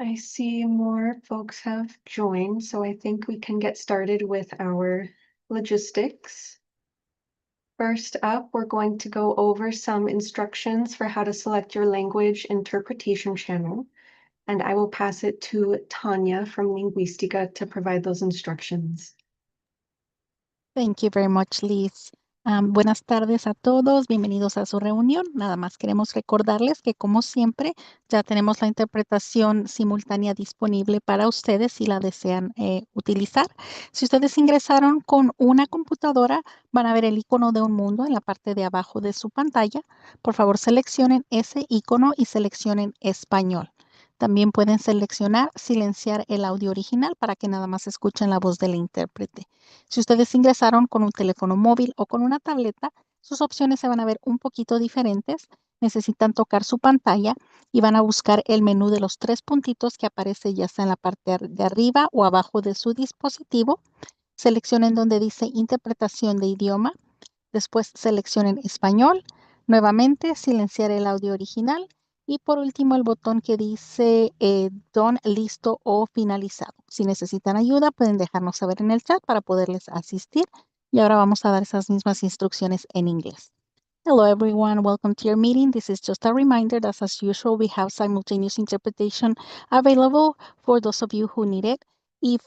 I see more folks have joined, so I think we can get started with our logistics. First up, we're going to go over some instructions for how to select your language interpretation channel, and I will pass it to Tanya from Linguística to provide those instructions. Thank you very much, Liz. Buenas tardes a todos, bienvenidos a su reunión. Nada más queremos recordarles que, como siempre, ya tenemos la interpretación simultánea disponible para ustedes si la desean utilizar. Si ustedes ingresaron con una computadora, van a ver el icono de un mundo en la parte de abajo de su pantalla. Por favor, seleccionen ese icono y seleccionen español. También pueden seleccionar silenciar el audio original para que nada más escuchen la voz del intérprete. Si ustedes ingresaron con un teléfono móvil o con una tableta, sus opciones se van a ver un poquito diferentes. Necesitan tocar su pantalla y van a buscar el menú de los 3 puntitos que aparece ya sea en la parte de arriba o abajo de su dispositivo. Seleccionen donde dice interpretación de idioma. Después seleccionen español. Nuevamente silenciar el audio original. Y por último, el botón que dice Done, listo o finalizado. Si necesitan ayuda, pueden dejarnos saber en el chat para poderles asistir. Y ahora vamos a dar esas mismas instrucciones en inglés. Hello, everyone. Welcome to your meeting. This is just a reminder that, as usual, we have simultaneous interpretation available for those of you who need it. If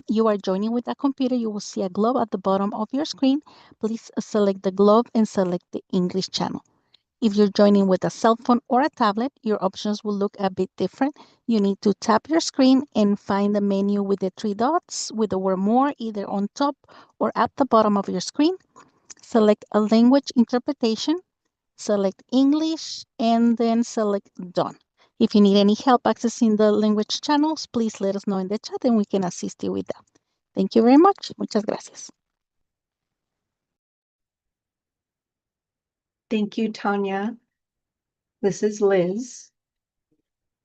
you are joining with a computer, you will see a globe at the bottom of your screen. Please select the globe and select the English channel. If you're joining with a cell phone or a tablet, your options will look a bit different. You need to tap your screen and find the menu with the 3 dots with the word more either on top or at the bottom of your screen. Select a language interpretation, select English, and then select Done. If you need any help accessing the language channels, please let us know in the chat and we can assist you with that. Thank you very much. Muchas gracias. Thank you, Tanya. This is Liz.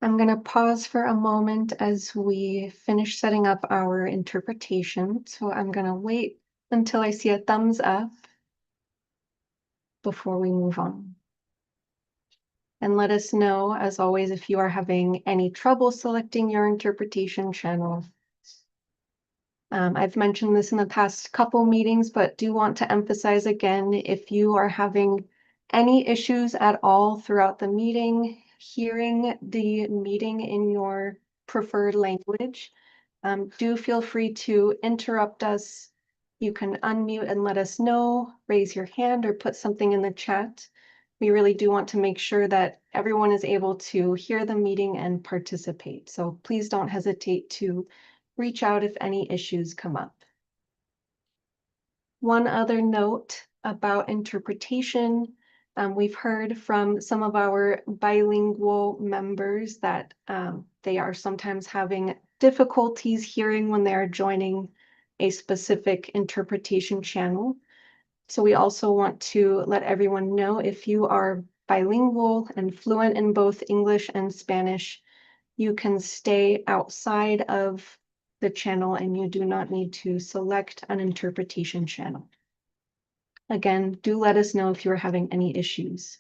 I'm going to pause for a moment as we finish setting up our interpretation. So I'm going to wait until I see a thumbs up before we move on. And let us know, as always, if you are having any trouble selecting your interpretation channel. I've mentioned this in the past couple meetings, but do want to emphasize again, if you are having any issues at all throughout the meeting, hearing the meeting in your preferred language, do feel free to interrupt us. You can unmute and let us know, raise your hand, or put something in the chat. We really do want to make sure that everyone is able to hear the meeting and participate. So please don't hesitate to reach out if any issues come up. One other note about interpretation. We've heard from some of our bilingual members that they are sometimes having difficulties hearing when they are joining a specific interpretation channel. So we also want to let everyone know, if you are bilingual and fluent in both English and Spanish, you can stay outside of the channel and you do not need to select an interpretation channel. Again, do let us know if you're having any issues.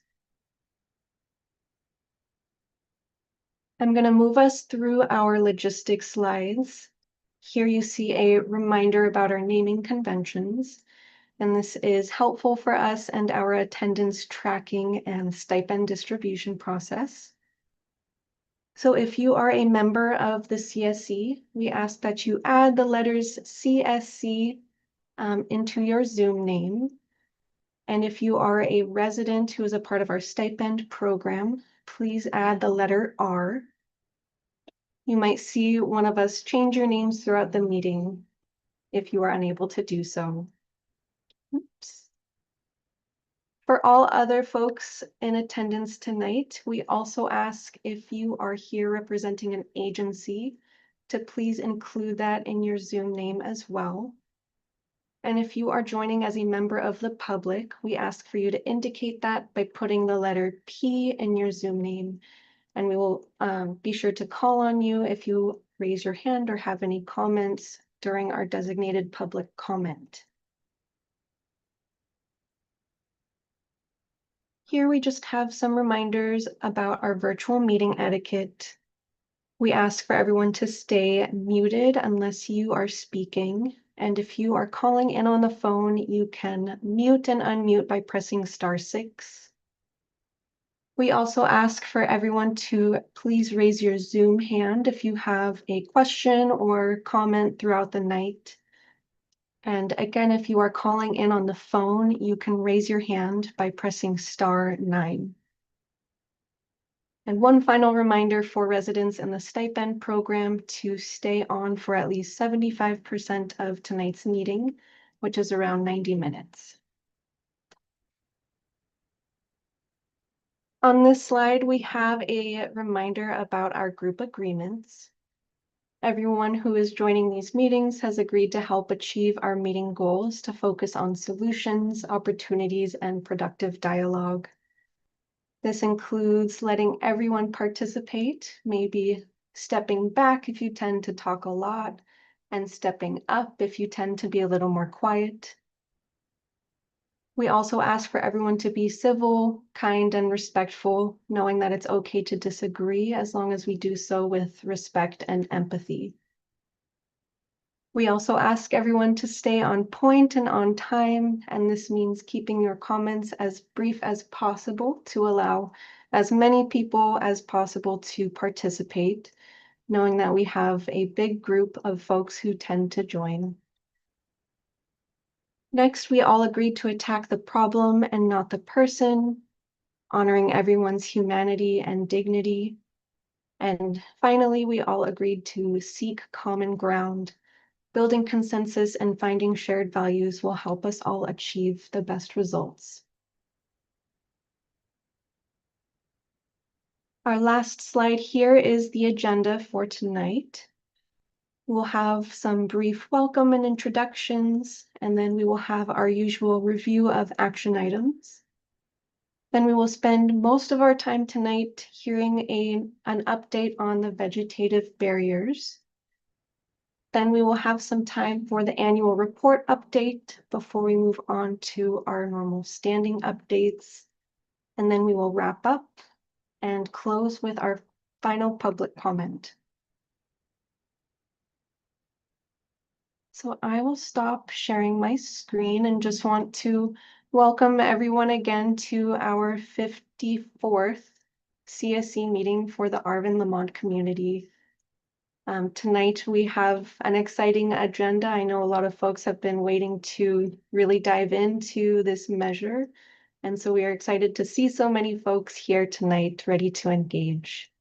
I'm going to move us through our logistics slides. Here you see a reminder about our naming conventions, and this is helpful for us and our attendance tracking and stipend distribution process. So if you are a member of the CSC, we ask that you add the letters CSC into your Zoom name. And if you are a resident who is a part of our stipend program, please add the letter R. You might see one of us change your names throughout the meeting if you are unable to do so. Oops. For all other folks in attendance tonight, we also ask, if you are here representing an agency, to please include that in your Zoom name as well. And if you are joining as a member of the public, we ask for you to indicate that by putting the letter P in your Zoom name. And we will be sure to call on you if you raise your hand or have any comments during our designated public comment. Here we just have some reminders about our virtual meeting etiquette. We ask for everyone to stay muted unless you are speaking. And if you are calling in on the phone, you can mute and unmute by pressing *6. We also ask for everyone to please raise your Zoom hand if you have a question or comment throughout the night. And again, if you are calling in on the phone, you can raise your hand by pressing *9. And one final reminder for residents in the stipend program to stay on for at least 75% of tonight's meeting, which is around 90 minutes. On this slide, we have a reminder about our group agreements. Everyone who is joining these meetings has agreed to help achieve our meeting goals to focus on solutions, opportunities, and productive dialogue. This includes letting everyone participate, maybe stepping back if you tend to talk a lot, and stepping up if you tend to be a little more quiet. We also ask for everyone to be civil, kind, and respectful, knowing that it's okay to disagree as long as we do so with respect and empathy. We also ask everyone to stay on point and on time, and this means keeping your comments as brief as possible to allow as many people as possible to participate, knowing that we have a big group of folks who tend to join. Next, we all agreed to attack the problem and not the person, honoring everyone's humanity and dignity. And finally, we all agreed to seek common ground. Building consensus and finding shared values will help us all achieve the best results. Our last slide here is the agenda for tonight. We'll have some brief welcome and introductions, and then we will have our usual review of action items. Then we will spend most of our time tonight hearing an update on the vegetative barriers. Then we will have some time for the annual report update before we move on to our normal standing updates. And then we will wrap up and close with our final public comment. So I will stop sharing my screen and just want to welcome everyone again to our 54th CSC meeting for the Arvin Lamont community. Tonight we have an exciting agenda. I know a lot of folks have been waiting to really dive into this measure. And so we are excited to see so many folks here tonight ready to engage.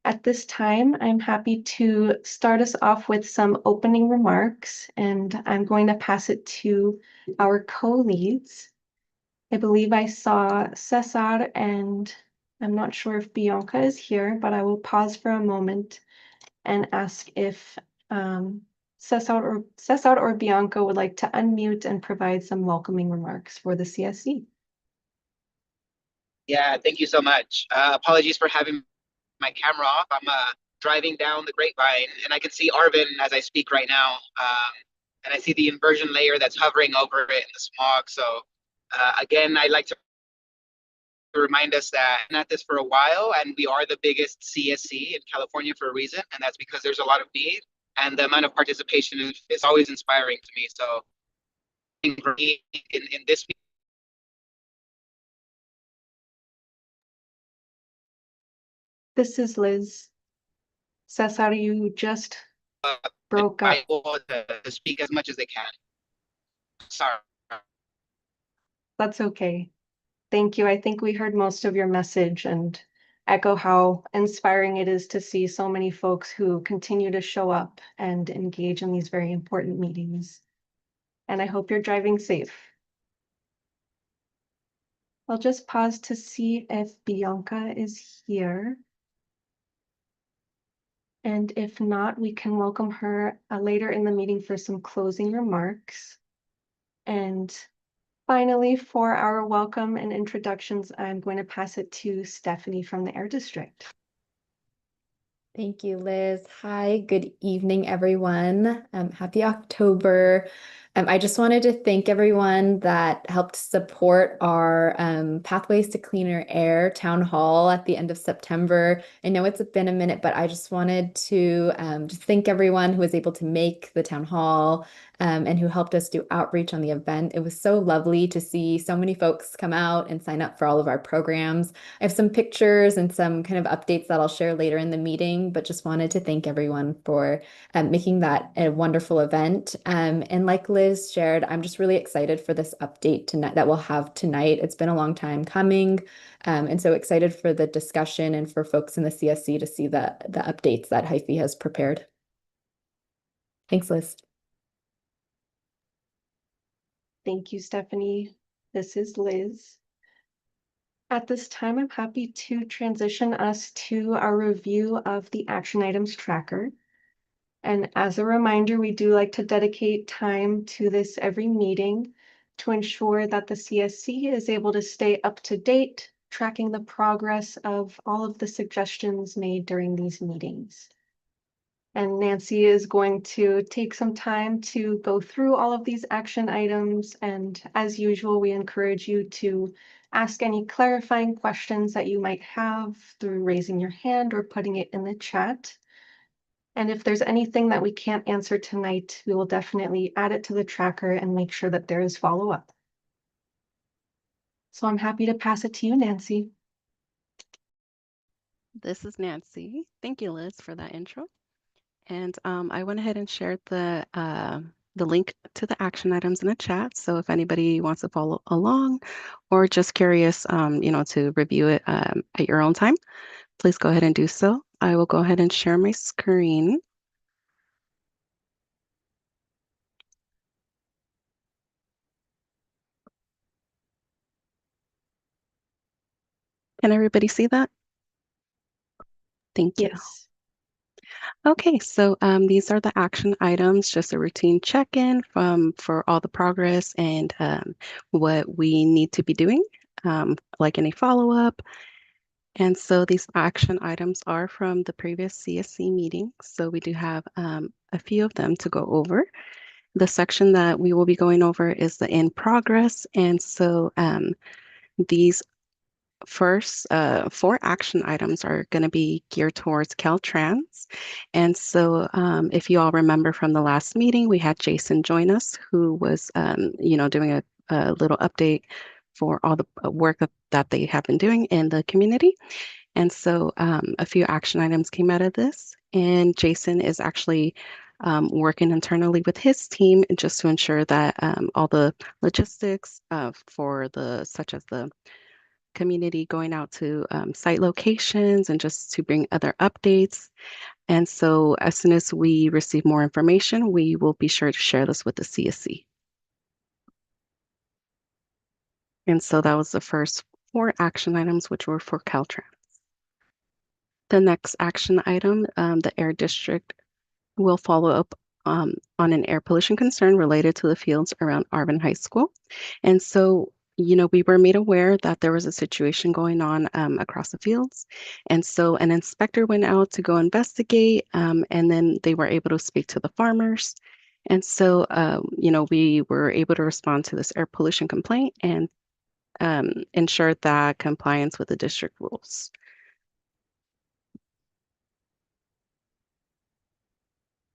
At this time, I'm happy to start us off with some opening remarks, and I'm going to pass it to our co-leads. I believe I saw Cesar, and I'm not sure if Bianca is here, but I will pause for a moment and ask if Cesar or Bianca would like to unmute and provide some welcoming remarks for the CSC. Yeah, thank you so much. Apologies for having my camera off. I'm driving down the Grapevine, and I can see Arvin as I speak right now. And I see the inversion layer that's hovering over it in the smog. So again, I'd like to remind us that I've been at this for a while, and we are the biggest CSC in California for a reason, and that's because there's a lot of need, and the amount of participation is always inspiring to me. So for me, in this week, This is Liz. Cesar, you just broke up. to speak as much as they can. Sorry. That's okay. Thank you. I think we heard most of your message and echo how inspiring it is to see so many folks who continue to show up and engage in these very important meetings. And I hope you're driving safe. I'll just pause to see if Bianca is here. And if not, we can welcome her later in the meeting for some closing remarks. And finally, for our welcome and introductions, I'm going to pass it to Stephanie from the Air District. Thank you, Liz. Hi, good evening, everyone. Happy October. I just wanted to thank everyone that helped support our Pathways to Cleaner Air town hall at the end of September. I know it's been a minute, but I just wanted to just thank everyone who was able to make the town hall and who helped us do outreach on the event. It was so lovely to see so many folks come out and sign up for all of our programs. I have some pictures and some kind of updates that I'll share later in the meeting, but just wanted to thank everyone for making that a wonderful event. And like Liz shared, I'm just really excited for this update tonight that we'll have tonight. It's been a long time coming. And so excited for the discussion and for folks in the CSC to see the updates that Hyphy has prepared. Thanks, Liz. Thank you, Stephanie. This is Liz. At this time, I'm happy to transition us to our review of the action items tracker. And as a reminder, we do like to dedicate time to this every meeting to ensure that the CSC is able to stay up to date, tracking the progress of all of the suggestions made during these meetings. And Nancy is going to take some time to go through all of these action items. And as usual, we encourage you to ask any clarifying questions that you might have through raising your hand or putting it in the chat. And if there's anything that we can't answer tonight, we will definitely add it to the tracker and make sure that there is follow-up. So I'm happy to pass it to you, Nancy. This is Nancy. Thank you, Liz, for that intro. And I went ahead and shared the link to the action items in the chat. So if anybody wants to follow along or just curious, to review it at your own time, please go ahead and do so. I will go ahead and share my screen. Can everybody see that? Thank you. Yes. Okay, so these are the action items, just a routine check-in for all the progress and what we need to be doing, like any follow-up. And so these action items are from the previous CSC meeting. So we do have a few of them to go over. The section that we will be going over is the in progress. And so these first 4 action items are going to be geared towards Caltrans. And so if you all remember from the last meeting, we had Jason join us, who was, doing a little update for all the work that they have been doing in the community. And so a few action items came out of this. And Jason is actually working internally with his team just to ensure that all the logistics such as the community going out to site locations and just to bring other updates. And so as soon as we receive more information, we will be sure to share this with the CSC. And so that was the first 4 action items, which were for Caltrans. The next action item, the Air District will follow up on an air pollution concern related to the fields around Arvin High School. And so we were made aware that there was a situation going on across the fields. And so an inspector went out to go investigate, and then they were able to speak to the farmers. And so, we were able to respond to this air pollution complaint and ensure that compliance with the district rules.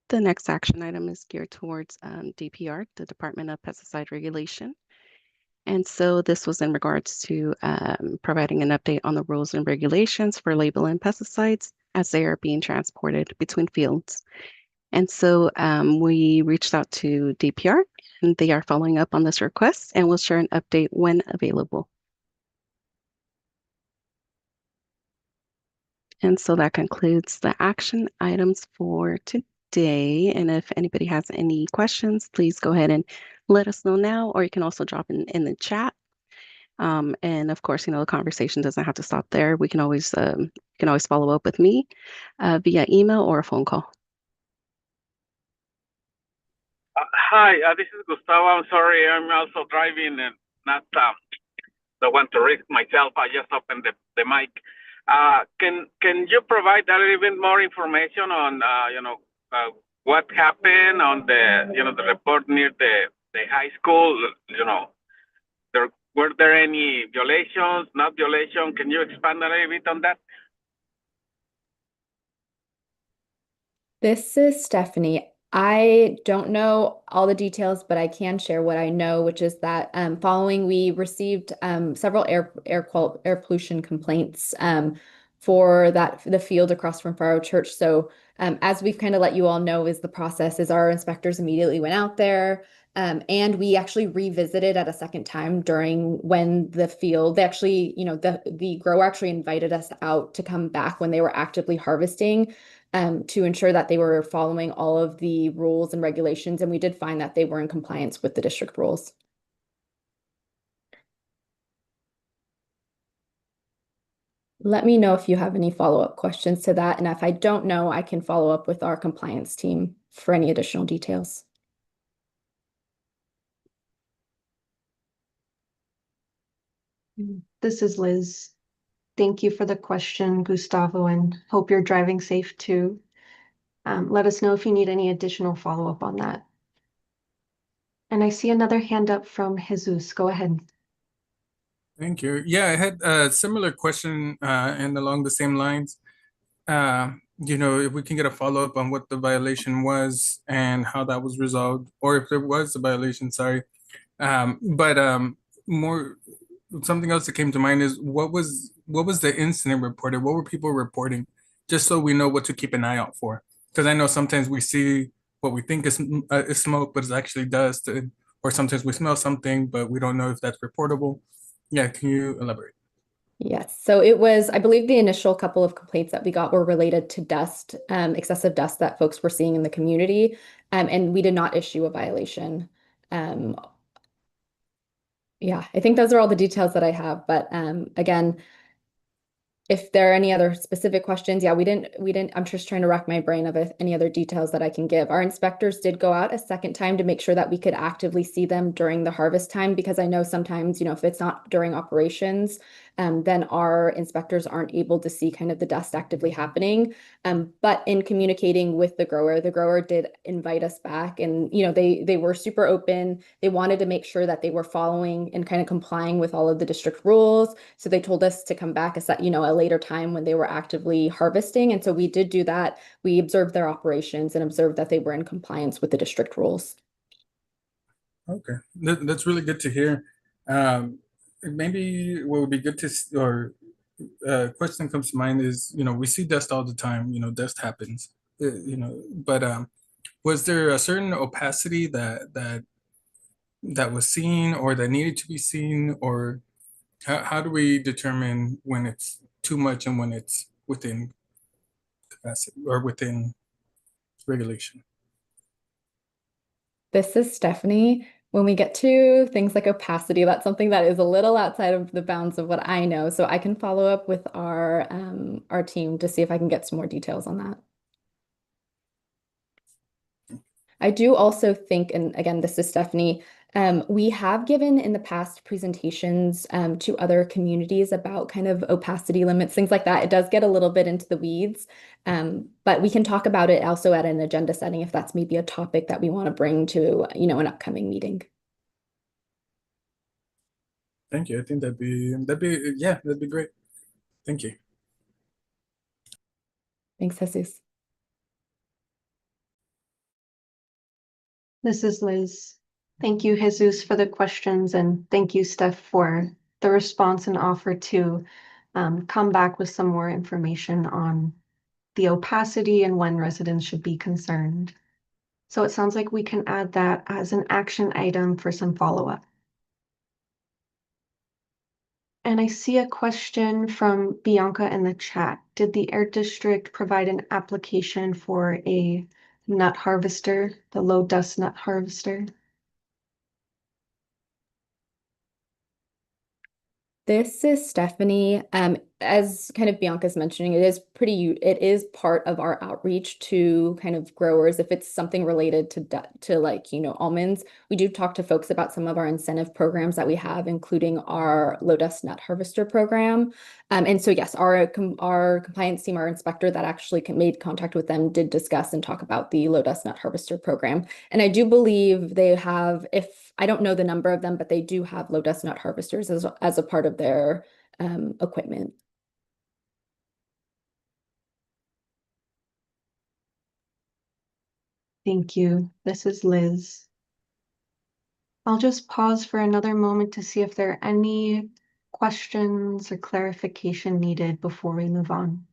The next action item is geared towards DPR, the Department of Pesticide Regulation. And so this was in regards to providing an update on the rules and regulations for labeling pesticides as they are being transported between fields. And so we reached out to DPR, and they are following up on this request and will share an update when available. And so that concludes the action items for today. And if anybody has any questions, please go ahead and let us know now, or you can also drop in the chat. And of course, the conversation doesn't have to stop there. We can always follow up with me via email or a phone call. Hi, this is Gustavo. I'm sorry, I'm also driving and not the one to risk myself. I just opened the mic. Can you provide a little bit more information on what happened on the the report near the high school, were there any violations, not violation? Can you expand a little bit on that? This is Stephanie. I don't know all the details, but I can share what I know, which is that we received several air pollution complaints for the field across from Faro Church. So as we've kind of let you all know, is the process is our inspectors immediately went out there. And we actually revisited at a second time during when the field, they actually, the grower actually invited us out to come back when they were actively harvesting to ensure that they were following all of the rules and regulations. And we did find that they were in compliance with the district rules. Let me know if you have any follow-up questions to that. And if I don't know, I can follow up with our compliance team for any additional details. This is Liz. Thank you for the question, Gustavo, and hope you're driving safe too. Let us know if you need any additional follow-up on that. And I see another hand up from Jesus. Go ahead. Thank you. Yeah, I had a similar question and along the same lines. If we can get a follow-up on what the violation was and how that was resolved, or if there was a violation, sorry. More something else that came to mind is what was the incident reported? What were people reporting? Just so we know what to keep an eye out for. Because I know sometimes we see what we think is smoke, but it's actually dust, or sometimes we smell something, but we don't know if that's reportable. Yeah, can you elaborate? Yes, so it was, I believe the initial couple of complaints that we got were related to dust, excessive dust that folks were seeing in the community, and we did not issue a violation. Yeah, I think those are all the details that I have, but again, if there are any other specific questions, yeah, we didn't, I'm just trying to rack my brain of any other details that I can give. Our inspectors did go out a second time to make sure that we could actively see them during the harvest time, because I know sometimes, if it's not during operations, then our inspectors aren't able to see kind of the dust actively happening. But in communicating with the grower did invite us back, and they were super open. They wanted to make sure that they were following and kind of complying with all of the district rules. So they told us to come back a later time when they were actively harvesting. And so we did do that. We observed their operations and observed that they were in compliance with the district rules. Okay, that's really good to hear. Maybe what would be good to, or question comes to mind is, we see dust all the time, dust happens, but was there a certain opacity that was seen or that needed to be seen, or how do we determine when it's too much and when it's within capacity or within regulation? This is Stephanie. When we get to things like opacity, that's something that is a little outside of the bounds of what I know. So I can follow up with our team to see if I can get some more details on that. I do also think, and again, this is Stephanie, we have given in the past presentations to other communities about kind of opacity limits, things like that. It does get a little bit into the weeds, but we can talk about it also at an agenda setting if that's maybe a topic that we want to bring to, an upcoming meeting. Thank you. I think that'd be great. Thank you. Thanks, Jesus. This is Liz. Thank you, Jesus, for the questions, and thank you, Steph, for the response and offer to come back with some more information on the opacity and when residents should be concerned. So it sounds like we can add that as an action item for some follow-up. And I see a question from Bianca in the chat. Did the Air District provide an application for a nut harvester, the low dust nut harvester? This is Stephanie. as kind of Bianca's mentioning, it is part of our outreach to kind of growers. If it's something related to like, almonds, we do talk to folks about some of our incentive programs that we have, including our low dust nut harvester program. And so yes, our compliance team, our inspector that actually made contact with them did discuss and talk about the low dust nut harvester program. And I do believe they have, if I don't know the number of them, but they do have low dust nut harvesters as a part of their equipment. Thank you. This is Liz. I'll just pause for another moment to see if there are any questions or clarification needed before we move on.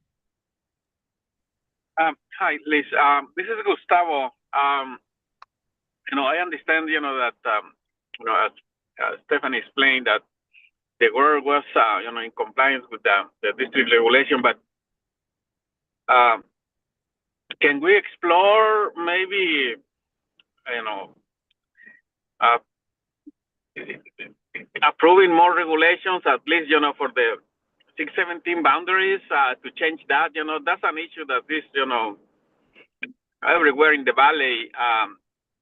Hi, Liz. This is Gustavo. I understand, that, as Stephanie explained, that the work was, in compliance with the district regulation, but can we explore maybe, approving more regulations, at least, for the 617 boundaries, to change that? That's an issue that is, everywhere in the valley,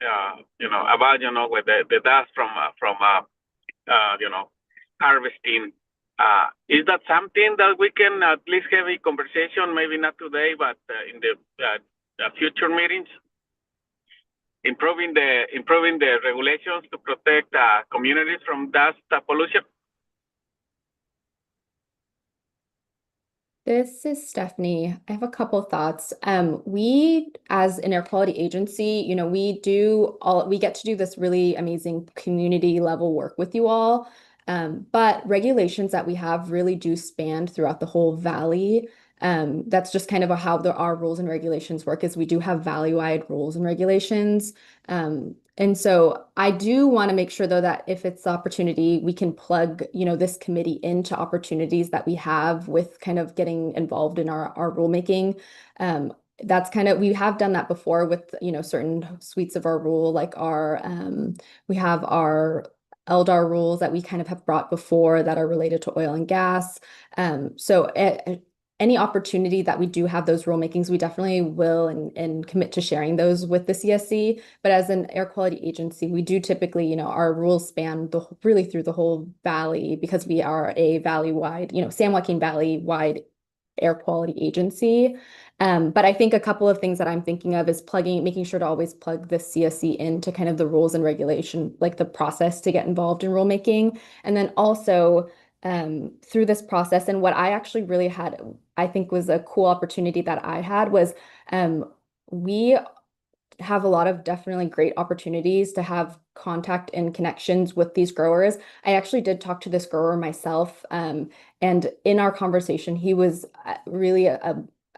about, with the dust from harvesting. Is that something that we can at least have a conversation, maybe not today, but in the future meetings? Improving the regulations to protect communities from dust pollution? This is Stephanie. I have a couple thoughts. We, as an air quality agency, we get to do this really amazing community level work with you all. But regulations that we have really do span throughout the whole valley. That's just kind of how our rules and regulations work, is we do have valley-wide rules and regulations. And so I do want to make sure, though, that if it's the opportunity, we can plug, this committee into opportunities that we have with kind of getting involved in our rulemaking. We have done that before with, certain suites of our rule, like we have our LDAR rules that we kind of have brought before that are related to oil and gas. So any opportunity that we do have those rulemakings, we definitely will and commit to sharing those with the CSC. But as an air quality agency, we do typically, our rules span really through the whole valley, because we are a valley-wide, San Joaquin Valley-wide air quality agency. But I think a couple of things that I'm thinking of is making sure to always plug the CSC into kind of the rules and regulation, like the process to get involved in rulemaking. And then also through this process, and what I actually really had, I think was a cool opportunity that I had was we have a lot of definitely great opportunities to have contact and connections with these growers. I actually did talk to this grower myself, and in our conversation, he was really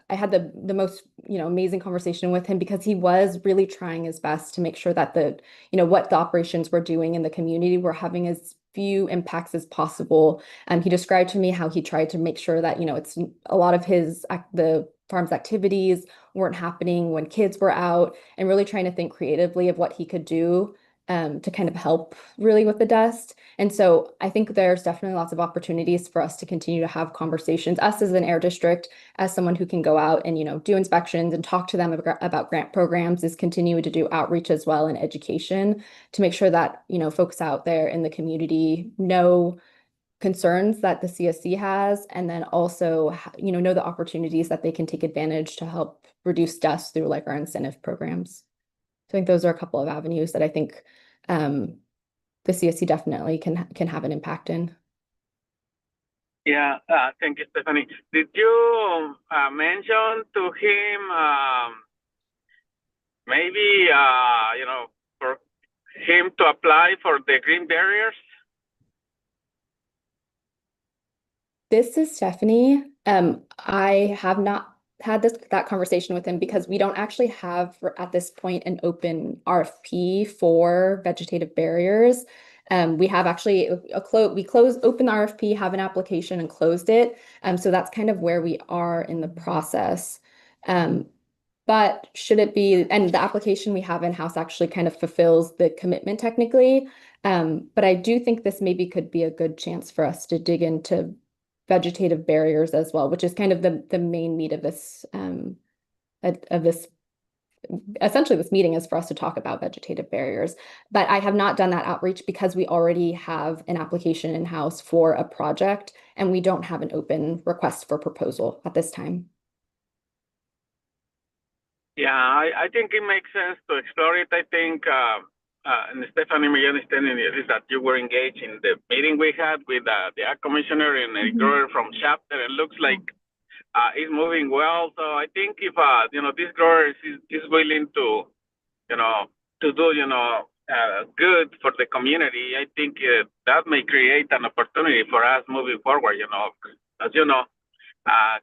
I had the most, amazing conversation with him, because he was really trying his best to make sure that what the operations were doing in the community were having as few impacts as possible. He described to me how he tried to make sure that, it's a lot of the farm's activities weren't happening when kids were out, and really trying to think creatively of what he could do to kind of help really with the dust. And so I think there's definitely lots of opportunities for us to continue to have conversations, us as an air district, as someone who can go out and, do inspections and talk to them about grant programs, is continuing to do outreach as well, and education, to make sure that, folks out there in the community know concerns that the CSC has, and then also, know the opportunities that they can take advantage to help reduce dust through like our incentive programs. So I think those are a couple of avenues that I think the CSC definitely can have an impact in. Yeah, thank you, Stephanie. Did you mention to him maybe for him to apply for the green barriers? This is Stephanie. I have not had that conversation with him, because we don't actually have at this point an open RFP for vegetative barriers. We have actually opened the RFP, have an application, and closed it. So that's kind of where we are in the process. But should it be, and the application we have in-house actually kind of fulfills the commitment technically. But I do think this maybe could be a good chance for us to dig into vegetative barriers as well, which is kind of the main meat of this essentially this meeting is for us to talk about vegetative barriers. But I have not done that outreach because we already have an application in-house for a project and we don't have an open request for proposal at this time. Yeah, I think it makes sense to explore it. I think, and Stephanie, my understanding is that you were engaged in the meeting we had with the Ag Commissioner and a grower from chapter. It looks like it's moving well. So I think if this grower is willing to, to do, good for the community, I think that may create an opportunity for us moving forward. As you know,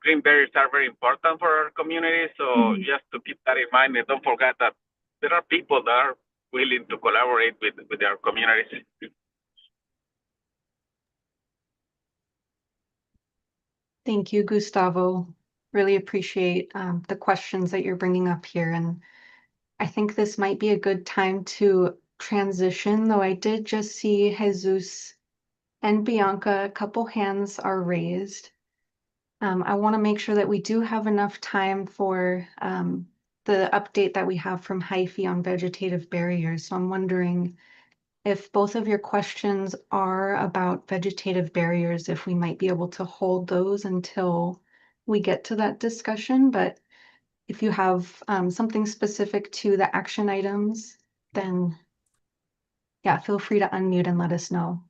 green berries are very important for our community. So just to keep that in mind and don't forget that there are people that are willing to collaborate with our communities. Thank you, Gustavo. Really appreciate the questions that you're bringing up here. And I think this might be a good time to transition, though I did just see Jesus and Bianca, a couple hands are raised. I want to make sure that we do have enough time for the update that we have from Hyphy on vegetative barriers. So I'm wondering if both of your questions are about vegetative barriers, if we might be able to hold those until we get to that discussion. But if you have something specific to the action items, then yeah, feel free to unmute and let us know.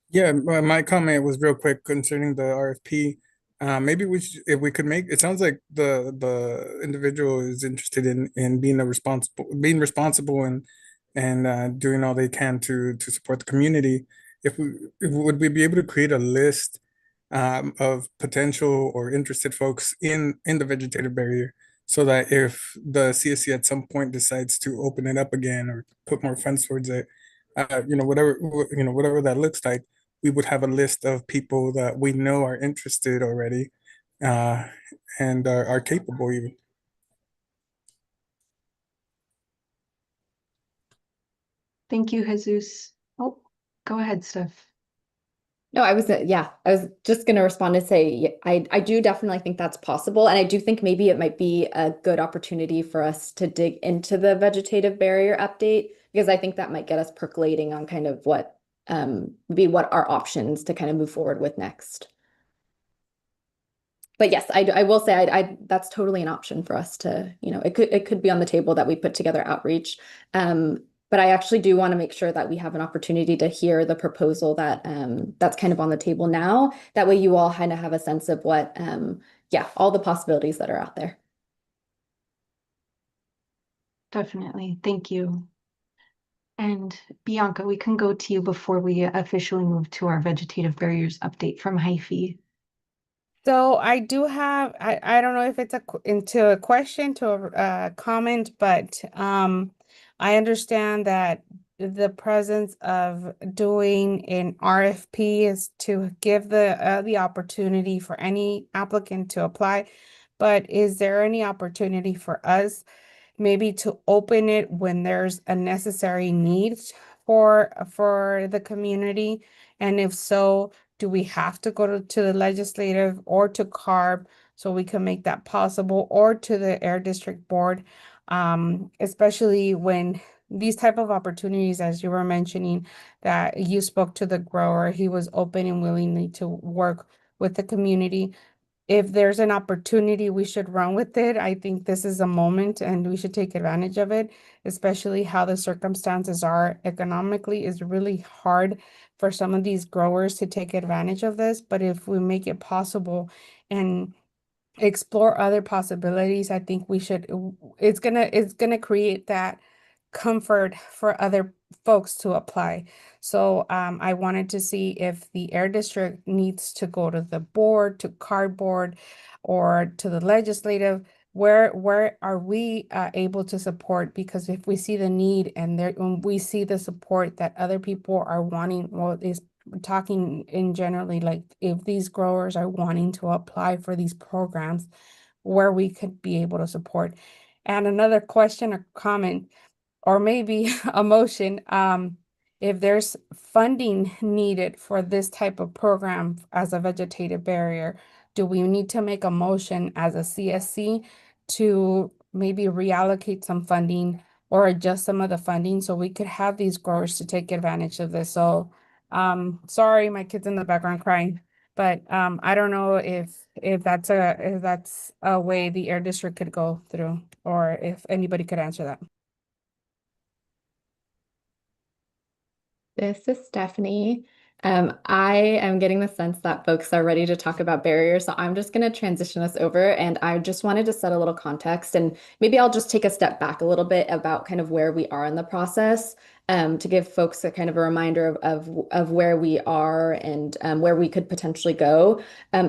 Yeah, my comment was real quick concerning the RFP. Maybe if we could make it sounds like the individual is interested in being responsible and doing all they can to support the community. Would we be able to create a list of potential or interested folks in the vegetative barrier, so that if the CSC at some point decides to open it up again or put more funds towards it, whatever that looks like, we would have a list of people that we know are interested already, and are capable even. Thank you, Jesus. Oh, go ahead, Steph. No, I was just going to respond and say, I do definitely think that's possible. And I do think maybe it might be a good opportunity for us to dig into the vegetative barrier update, because I think that might get us percolating on kind of what our options to kind of move forward with next. But yes, I will say that's totally an option for us to, it could be on the table that we put together outreach. But I actually do want to make sure that we have an opportunity to hear the proposal that's kind of on the table now. That way you all kind of have a sense of what, all the possibilities that are out there. Definitely. Thank you. And Bianca, we can go to you before we officially move to our vegetative barriers update from Hyphy. So I do have, I don't know if it's into a question to a comment, but I understand that the presence of doing an RFP is to give the opportunity for any applicant to apply. But is there any opportunity for us maybe to open it when there's a necessary need for the community? And if so, do we have to go to the legislative or to CARB so we can make that possible, or to the Air District Board, especially when these type of opportunities, as you were mentioning, that you spoke to the grower, he was open and willingly to work with the community. If there's an opportunity, we should run with it. I think this is a moment and we should take advantage of it, especially how the circumstances are economically. Is really hard for some of these growers to take advantage of this. But if we make it possible and explore other possibilities, I think we should. It's gonna create that comfort for other folks to apply. So I wanted to see if the Air District needs to go to the board, to cardboard, or to the legislative. Where are we able to support? Because if we see the need and when we see the support that other people are wanting, well, is talking in generally, like if these growers are wanting to apply for these programs, where we could be able to support. And another question or comment, or maybe a motion, if there's funding needed for this type of program as a vegetative barrier, do we need to make a motion as a CSC to maybe reallocate some funding or adjust some of the funding so we could have these growers to take advantage of this? So, sorry, my kid's in the background crying, but I don't know if that's a way the Air District could go through, or if anybody could answer that. This is Stephanie. I am getting the sense that folks are ready to talk about barriers, so I'm just going to transition us over, and I just wanted to set a little context, and maybe I'll just take a step back a little bit about kind of where we are in the process, to give folks a kind of a reminder of where we are and where we could potentially go.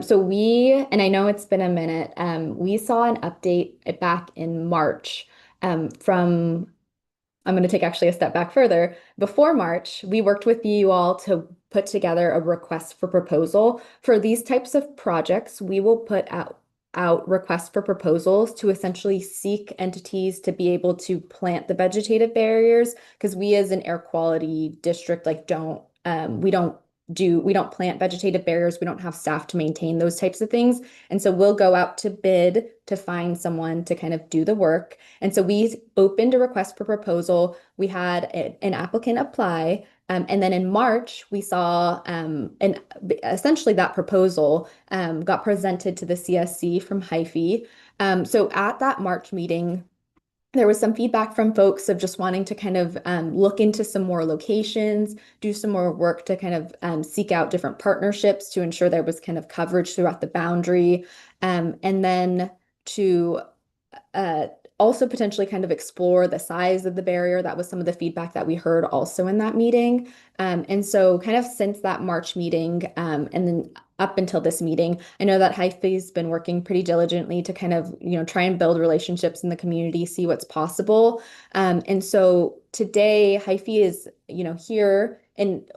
So and I know it's been a minute, we saw an update back in March from I'm going to take actually a step back further. Before March, we worked with you all to put together a request for proposal. For these types of projects, we will put out requests for proposals to essentially seek entities to be able to plant the vegetative barriers, because we as an air quality district we don't plant vegetative barriers. We don't have staff to maintain those types of things. And so we'll go out to bid to find someone to kind of do the work. And so we opened a request for proposal. We had an applicant apply. And then in March, we saw essentially that proposal got presented to the CSC from Hyphy. So at that March meeting, there was some feedback from folks of just wanting to kind of look into some more locations, do some more work to kind of seek out different partnerships to ensure there was kind of coverage throughout the boundary, and then to also potentially kind of explore the size of the barrier. That was some of the feedback that we heard also in that meeting. And so kind of since that March meeting, and then up until this meeting, I know that Hyphy's been working pretty diligently to kind of, try and build relationships in the community, see what's possible. And so today Hyphy is, here and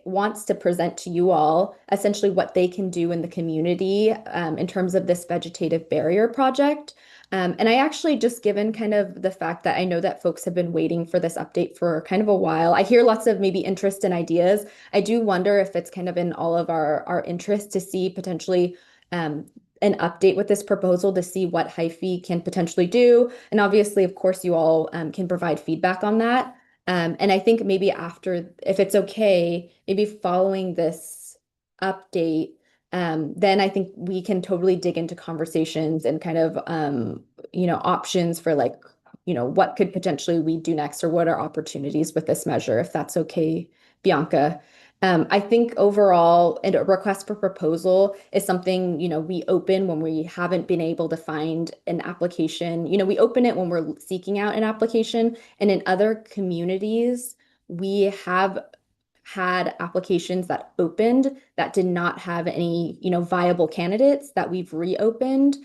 wants to present to you all essentially what they can do in the community in terms of this vegetative barrier project. And I actually just given kind of the fact that I know that folks have been waiting for this update for kind of a while. I hear lots of maybe interest and ideas. I do wonder if it's kind of in all of our interest to see potentially an update with this proposal to see what Hyphy can potentially do. And obviously, of course, you all can provide feedback on that. And I think maybe after, if it's okay, maybe following this update, then I think we can totally dig into conversations and kind of, options for like, what could potentially we do next, or what are opportunities with this measure, if that's okay, Bianca. I think overall, and a request for proposal is something, we open when we haven't been able to find an application. We open it when we're seeking out an application. And in other communities, we have had applications that opened that did not have any, viable candidates that we've reopened.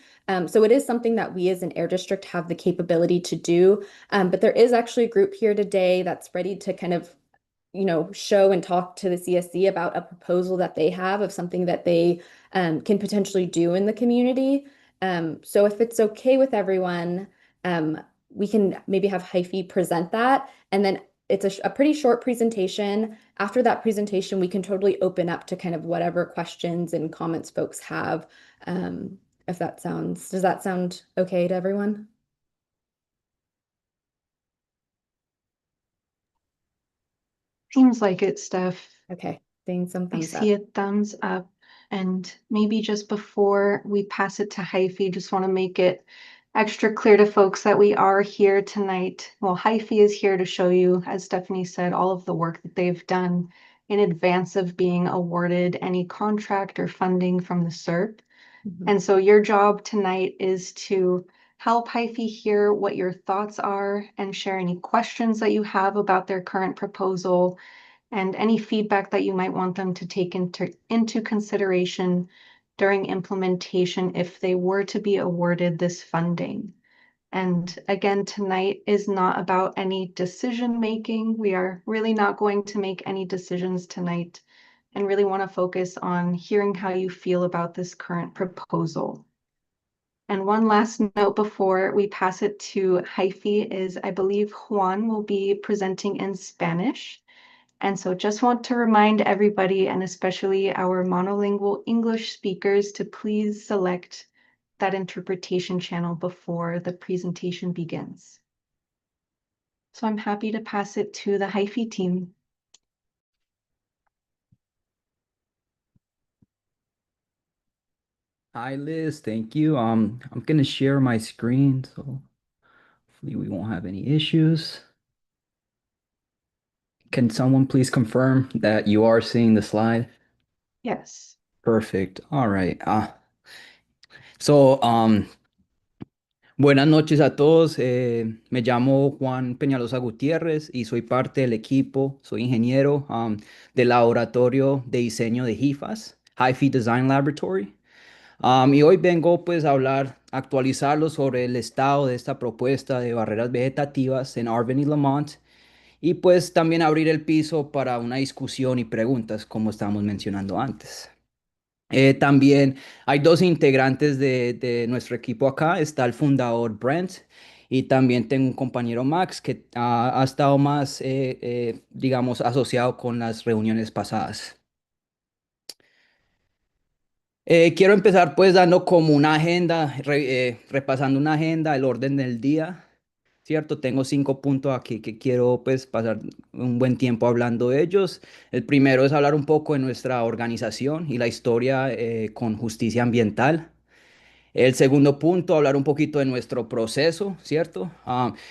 So it is something that we as an air district have the capability to do. But there is actually a group here today that's ready to kind of show and talk to the CSC about a proposal that they have of something that they can potentially do in the community. So if it's okay with everyone, we can maybe have Hyphy present that. And then it's a pretty short presentation. After that presentation, we can totally open up to kind of whatever questions and comments folks have. Does that sound okay to everyone? Seems like it, Steph. Okay, seeing some I thumbs up. see a thumbs up. And maybe just before we pass it to Hyphy, just want to make it extra clear to folks that we are here tonight. Well, Hyphy is here to show you, as Stephanie said, all of the work that they've done in advance of being awarded any contract or funding from the CERP. And so your job tonight is to help Hyphy hear what your thoughts are and share any questions that you have about their current proposal and any feedback that you might want them to take into consideration during implementation if they were to be awarded this funding. And again, tonight is not about any decision making. We are really not going to make any decisions tonight and really want to focus on hearing how you feel about this current proposal. And one last note before we pass it to Hyphy is I believe Juan will be presenting in Spanish. And so just want to remind everybody, and especially our monolingual English speakers, to please select that interpretation channel before the presentation begins. So I'm happy to pass it to the HIFI team. Hi, Liz. Thank you. I'm gonna share my screen, so hopefully we won't have any issues. Can someone please confirm that you are seeing the slide? Yes. Perfect. All right. So, buenas noches a todos. Me llamo Juan Peñalosa Gutiérrez y soy parte del equipo. Soy ingeniero del laboratorio de diseño de HIFAS, HiFi Design Laboratory. Y hoy vengo pues a hablar, actualizarlo sobre el estado de esta propuesta de barreras vegetativas en Arvin y Lamont y pues también abrir el piso para una discusión y preguntas como estábamos mencionando antes. También hay dos integrantes de nuestro equipo acá. Está el fundador Brent y también tengo un compañero Max que ha estado más, digamos, asociado con las reuniones pasadas. Quiero empezar pues dando como una agenda, repasando una agenda, el orden del día, ¿cierto? Tengo 5 puntos aquí que quiero pues pasar un buen tiempo hablando de ellos. El primero es hablar un poco de nuestra organización y la historia con justicia ambiental. El segundo punto, hablar un poquito de nuestro proceso, ¿cierto?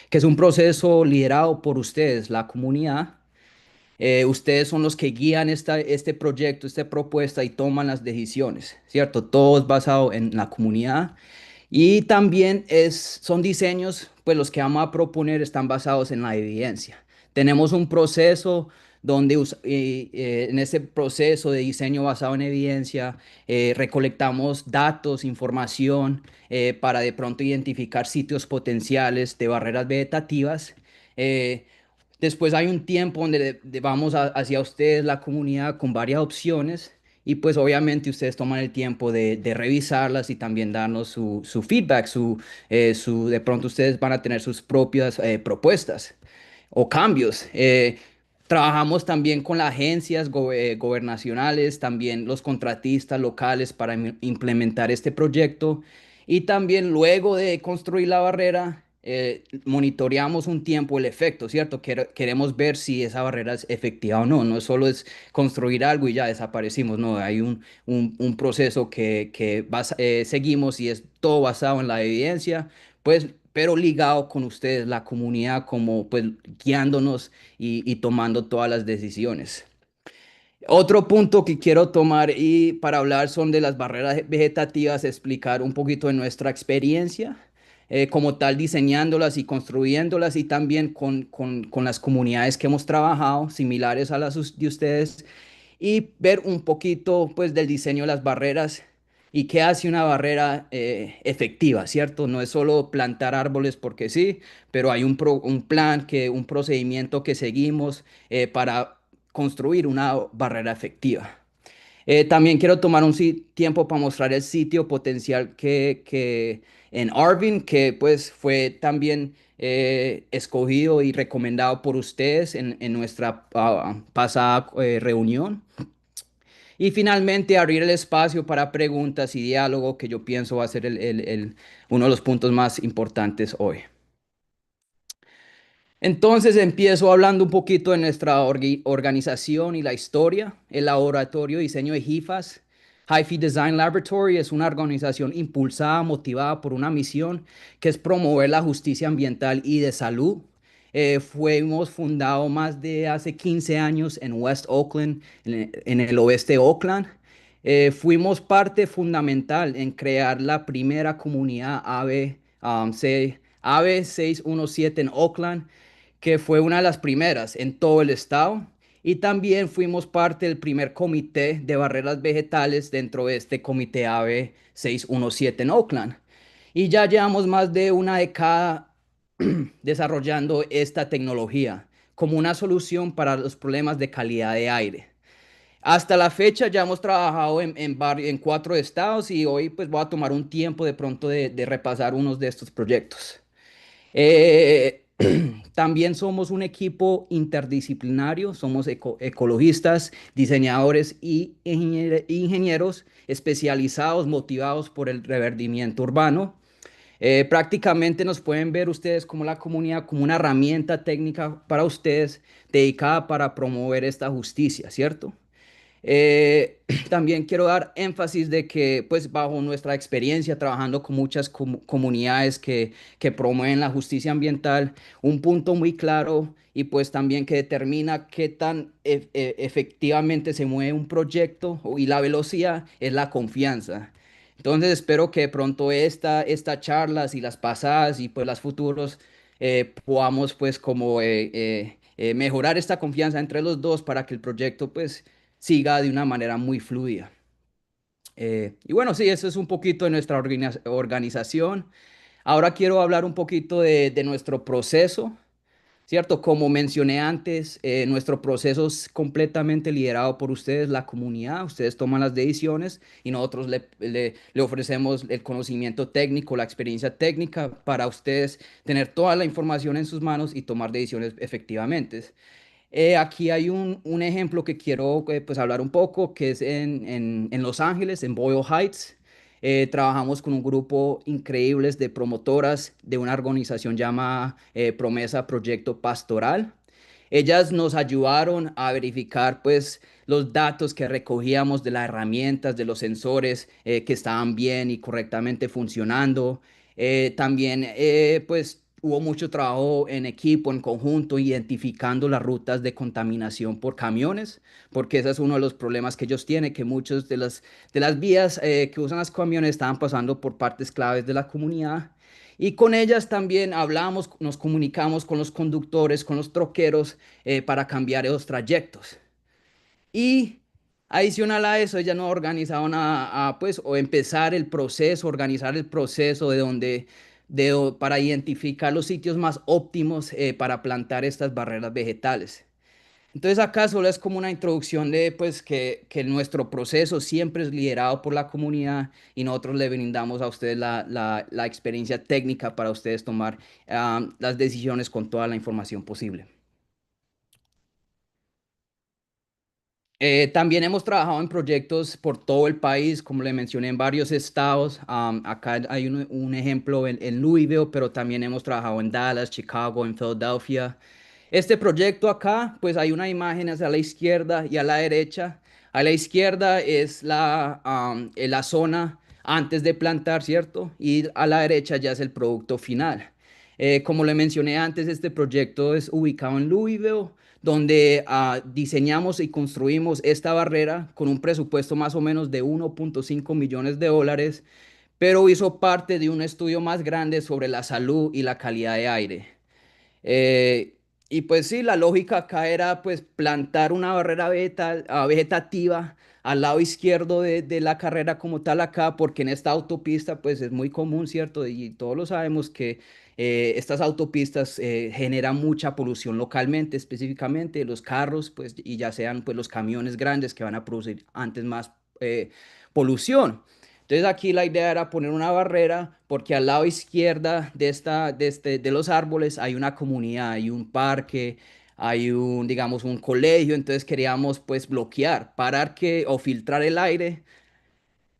Que es un proceso liderado por ustedes, la comunidad. Ustedes son los que guían este proyecto, esta propuesta y toman las decisiones, ¿cierto? Todo es basado en la comunidad. Y también son diseños, pues los que vamos a proponer están basados en la evidencia. Tenemos un proceso donde en ese proceso de diseño basado en evidencia recolectamos datos, información para de pronto identificar sitios potenciales de barreras vegetativas. Eh, Después hay un tiempo donde vamos hacia ustedes, la comunidad, con varias opciones y pues obviamente ustedes toman el tiempo de revisarlas y también darnos su feedback, de pronto ustedes van a tener sus propias propuestas o cambios. Trabajamos también con las agencias gobernacionales, también los contratistas locales para implementar este proyecto y también luego de construir la barrera, monitoreamos un tiempo el efecto, ¿cierto? Queremos ver si esa barrera es efectiva o no. No solo es construir algo y ya desaparecimos, no, hay un proceso que seguimos y es todo basado en la evidencia, pues, pero ligado con ustedes, la comunidad, como pues guiándonos y tomando todas las decisiones. Otro punto que quiero tomar y para hablar son de las barreras vegetativas, explicar un poquito de nuestra experiencia como tal diseñándolas y construyéndolas y también con las comunidades que hemos trabajado, similares a las de ustedes, y ver un poquito pues del diseño de las barreras y qué hace una barrera efectiva, ¿cierto? No es solo plantar árboles porque sí, pero hay un plan, un procedimiento que seguimos para construir una barrera efectiva. También quiero tomar un tiempo para mostrar el sitio potencial que en Arvin, que pues fue también escogido y recomendado por ustedes en nuestra pasada reunión. Y finalmente abrir el espacio para preguntas y diálogo, que yo pienso va a ser uno de los puntos más importantes hoy. Entonces empiezo hablando un poquito de nuestra organización y la historia. El laboratorio de diseño de HIFAS, HiFi Design Laboratory, es una organización impulsada, motivada por una misión que es promover la justicia ambiental y de salud. Fuimos fundados más de hace 15 años en West Oakland, en el oeste de Oakland. Fuimos parte fundamental en crear la primera comunidad AVE 617 en Oakland, que fue una de las primeras en todo el estado. Y también fuimos parte del primer comité de barreras vegetales dentro de este comité AVE 617 en Oakland. Y ya llevamos más de una década desarrollando esta tecnología como una solución para los problemas de calidad de aire. Hasta la fecha ya hemos trabajado en 4 estados y hoy pues voy a tomar un tiempo de pronto de repasar unos de estos proyectos. También somos un equipo interdisciplinario, somos ecologistas, diseñadores y ingenieros especializados, motivados por el reverdimiento urbano. Prácticamente nos pueden ver ustedes como la comunidad, como una herramienta técnica para ustedes dedicada para promover esta justicia, ¿cierto? También quiero dar énfasis de que, pues, bajo nuestra experiencia trabajando con muchas comunidades que promueven la justicia ambiental, un punto muy claro y pues también que determina qué tan efectivamente se mueve un proyecto y la velocidad es la confianza. Entonces espero que de pronto esta charlas y las pasadas y pues las futuros podamos pues como mejorar esta confianza entre los dos para que el proyecto pues siga de una manera muy fluida. Y bueno, sí, eso es un poquito de nuestra organización. Ahora quiero hablar un poquito de nuestro proceso, ¿cierto? Como mencioné antes, nuestro proceso es completamente liderado por ustedes, la comunidad. Ustedes toman las decisiones y nosotros le ofrecemos el conocimiento técnico, la experiencia técnica para ustedes tener toda la información en sus manos y tomar decisiones efectivamente. Aquí hay un ejemplo que quiero pues hablar un poco, que es en Los Ángeles, en Boyle Heights. Trabajamos con un grupo increíbles de promotoras de una organización llamada Promesa Proyecto Pastoral. Ellas nos ayudaron a verificar pues los datos que recogíamos de las herramientas, de los sensores que estaban bien y correctamente funcionando. También pues hubo mucho trabajo en equipo, en conjunto, identificando las rutas de contaminación por camiones, porque ese es uno de los problemas que ellos tienen, que muchas de las vías que usan los camiones estaban pasando por partes claves de la comunidad. Y con ellas también hablamos, nos comunicamos con los conductores, con los troqueros, para cambiar esos trayectos. Y adicional a eso, ellas nos organizaron pues, o empezar el proceso, organizar el proceso para identificar los sitios más óptimos para plantar estas barreras vegetales. Entonces acá solo es como una introducción de pues que nuestro proceso siempre es liderado por la comunidad y nosotros le brindamos a ustedes la experiencia técnica para ustedes tomar las decisiones con toda la información posible. También hemos trabajado en proyectos por todo el país, como le mencioné, en varios estados. Acá hay un ejemplo en Louisville, pero también hemos trabajado en Dallas, Chicago, en Philadelphia. Este proyecto acá, pues hay una imagen hacia la izquierda y a la derecha. A la izquierda es la zona antes de plantar, ¿cierto? Y a la derecha ya es el producto final. Como le mencioné antes, este proyecto es ubicado en Louisville, donde diseñamos y construimos esta barrera con un presupuesto más o menos de 1.5 millones de dólares, pero hizo parte de un estudio más grande sobre la salud y la calidad de aire. Eh, y pues sí, la lógica acá era pues plantar una barrera vegetativa al lado izquierdo de la carrera como tal acá, porque en esta autopista pues es muy común, ¿cierto? Y todos lo sabemos que estas autopistas generan mucha polución localmente, específicamente los carros, pues, y ya sean pues los camiones grandes que van a producir antes más polución. Entonces aquí la idea era poner una barrera porque al lado izquierda de los árboles hay una comunidad, hay un parque, hay digamos, un colegio. Entonces queríamos pues bloquear, parar o filtrar el aire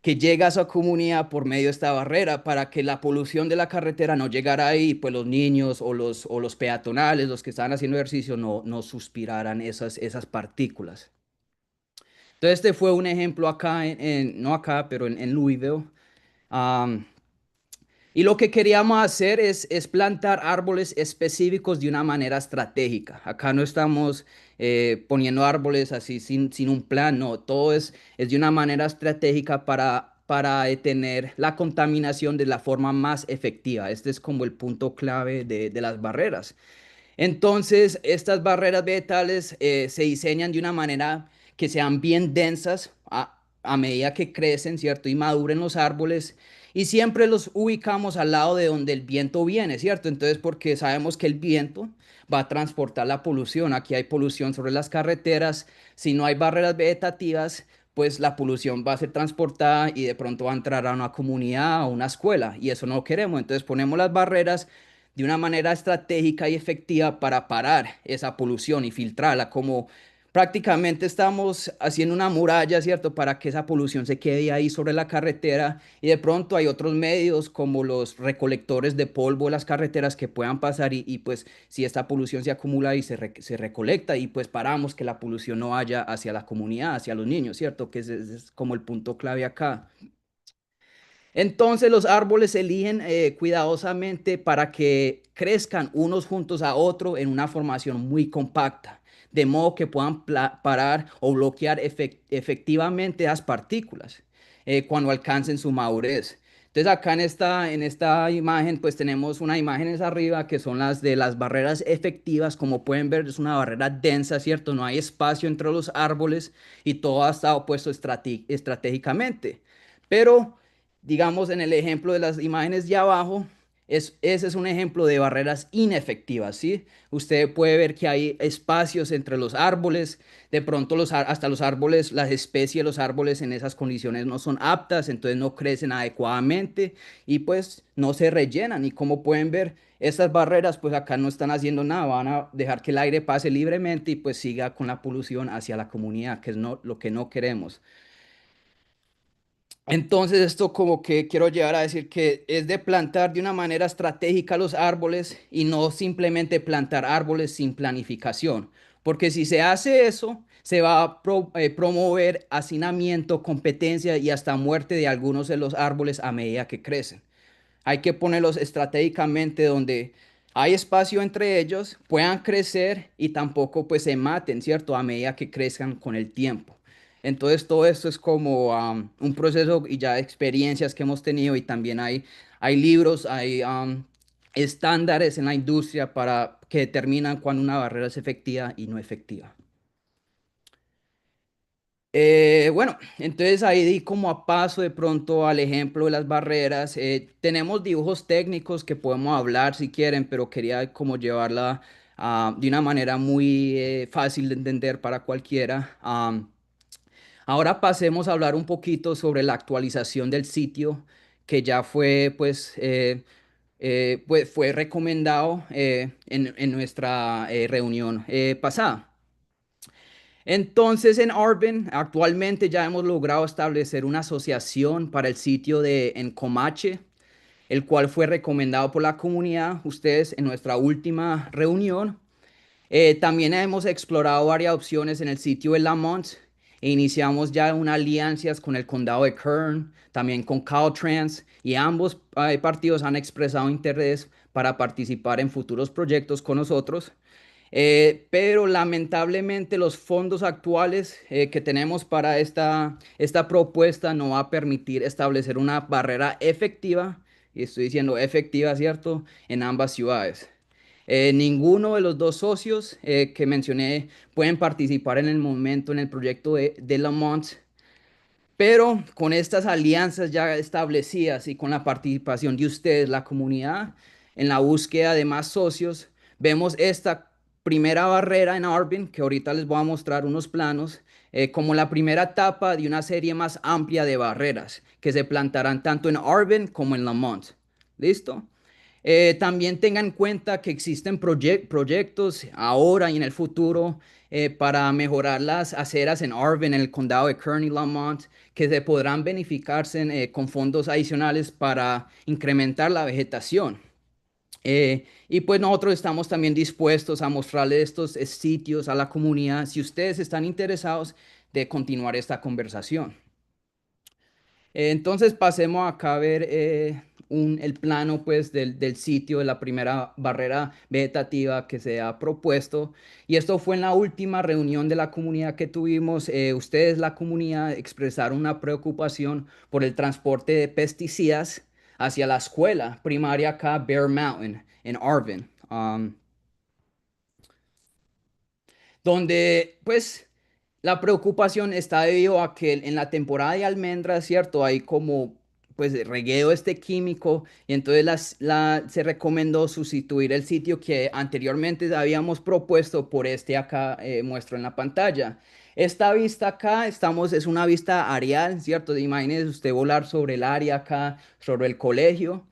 que llega a esa comunidad por medio de esta barrera para que la polución de la carretera no llegara ahí, pues los niños o los peatonales, los que estaban haciendo ejercicio, no suspiraran esas partículas. Entonces este fue un ejemplo acá, no acá, pero en Louisville. Am, y lo que queríamos hacer es plantar árboles específicos de una manera estratégica. Acá no estamos poniendo árboles así sin un plan, no, todo es de una manera estratégica para detener la contaminación de la forma más efectiva. Este es como el punto clave de las barreras. Entonces, estas barreras vegetales se diseñan de una manera que sean bien densas a medida que crecen, ¿cierto? Y maduren los árboles. Y siempre los ubicamos al lado de donde el viento viene, ¿cierto? Entonces, porque sabemos que el viento va a transportar la polución. Aquí hay polución sobre las carreteras. Si no hay barreras vegetativas, pues la polución va a ser transportada y de pronto va a entrar a una comunidad o una escuela. Y eso no lo queremos. Entonces, ponemos las barreras de una manera estratégica y efectiva para parar esa polución y filtrarla, como prácticamente estamos haciendo una muralla, ¿cierto? Para que esa polución se quede ahí sobre la carretera y de pronto hay otros medios como los recolectores de polvo de las carreteras que puedan pasar pues si esta polución se acumula y se recolecta y pues paramos que la polución no vaya hacia la comunidad, hacia los niños, ¿cierto? Que ese es como el punto clave acá. Entonces los árboles se eligen cuidadosamente para que crezcan unos juntos a otro en una formación muy compacta, de modo que puedan parar o bloquear efectivamente las partículas cuando alcancen su madurez. Entonces acá en esta imagen pues tenemos unas imágenes arriba que son las de las barreras efectivas. Como pueden ver es una barrera densa, ¿cierto? No hay espacio entre los árboles y todo ha estado puesto estratégicamente. Pero digamos, en el ejemplo de las imágenes de abajo, ese es un ejemplo de barreras inefectivas, ¿sí? Usted puede ver que hay espacios entre los árboles, de pronto hasta los árboles, las especies de los árboles en esas condiciones no son aptas, entonces no crecen adecuadamente y pues no se rellenan. Y como pueden ver, estas barreras pues acá no están haciendo nada, van a dejar que el aire pase libremente y pues siga con la polución hacia la comunidad, que es lo que no queremos. Entonces esto como que quiero llevar a decir que es de plantar de una manera estratégica los árboles y no simplemente plantar árboles sin planificación. Porque si se hace eso, se va a promover hacinamiento, competencia y hasta muerte de algunos de los árboles a medida que crecen. Hay que ponerlos estratégicamente donde hay espacio entre ellos, puedan crecer y tampoco pues se maten, ¿cierto? A medida que crezcan con el tiempo. Entonces todo esto es como un proceso y ya experiencias que hemos tenido y también hay libros, hay estándares en la industria para que determinan cuándo una barrera es efectiva y no efectiva. Bueno, entonces ahí di como a paso de pronto al ejemplo de las barreras. Tenemos dibujos técnicos que podemos hablar si quieren, pero quería como llevarla de una manera muy fácil de entender para cualquiera. Ahora pasemos a hablar un poquito sobre la actualización del sitio que ya fue pues fue recomendado en nuestra reunión pasada. Entonces, en Arvin, actualmente ya hemos logrado establecer una asociación para el sitio en Comache, el cual fue recomendado por la comunidad, ustedes en nuestra última reunión. También hemos explorado varias opciones en el sitio de Lamont e iniciamos ya unas alianzas con el condado de Kern, también con Caltrans, y ambos partidos han expresado interés para participar en futuros proyectos con nosotros. Pero lamentablemente los fondos actuales que tenemos para esta propuesta no va a permitir establecer una barrera efectiva, y estoy diciendo efectiva, ¿cierto?, en ambas ciudades. Ninguno de los dos socios que mencioné pueden participar en el momento en el proyecto de Lamont, pero con estas alianzas ya establecidas y con la participación de ustedes, la comunidad, en la búsqueda de más socios, vemos esta primera barrera en Arvin, que ahorita les voy a mostrar unos planos, como la primera etapa de una serie más amplia de barreras que se plantarán tanto en Arvin como en Lamont. ¿Listo? También tengan en cuenta que existen proyectos ahora y en el futuro para mejorar las aceras en Arvin, en el condado de Kern y Lamont, que se podrán beneficiarse con fondos adicionales para incrementar la vegetación. Y pues nosotros estamos también dispuestos a mostrarle estos sitios a la comunidad si ustedes están interesados de continuar esta conversación. Entonces pasemos acá a ver el plano pues del sitio de la primera barrera vegetativa que se ha propuesto. Y esto fue en la última reunión de la comunidad que tuvimos. Ustedes, la comunidad, expresaron una preocupación por el transporte de pesticidas hacia la escuela primaria acá, Bear Mountain, en Arvin. Donde pues la preocupación está debido a que en la temporada de almendras, ¿cierto? Hay como pues regueo este químico y entonces se recomendó sustituir el sitio que anteriormente habíamos propuesto por este acá, muestro en la pantalla. Esta vista acá, es una vista aerial, ¿cierto? Imagínese usted volar sobre el área acá, sobre el colegio.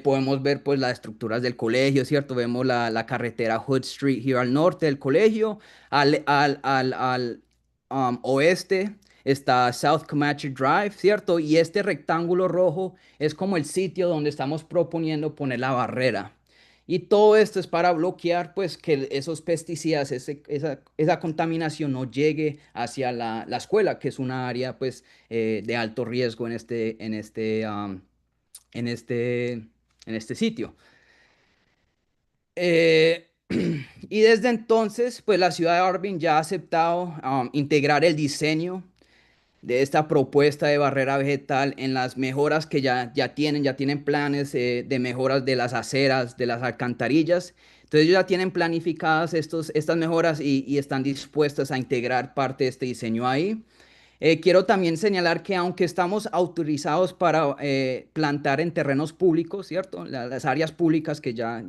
Podemos ver pues las estructuras del colegio, ¿cierto? Vemos la carretera Hood Street here al norte del colegio, al oeste está South Comanche Drive, ¿cierto? Y este rectángulo rojo es como el sitio donde estamos proponiendo poner la barrera. Y todo esto es para bloquear, pues, que esos pesticidas, esa contaminación no llegue hacia la escuela, que es una área, pues, de alto riesgo en este, en este sitio. Y desde entonces, pues, la ciudad de Arvin ya ha aceptado integrar el diseño de esta propuesta de barrera vegetal en las mejoras que ya tienen planes de mejoras de las aceras, de las alcantarillas. Entonces ellos ya tienen planificadas estas mejoras y están dispuestas a integrar parte de este diseño ahí. Quiero también señalar que aunque estamos autorizados para plantar en terrenos públicos, ¿cierto? Las áreas públicas que ya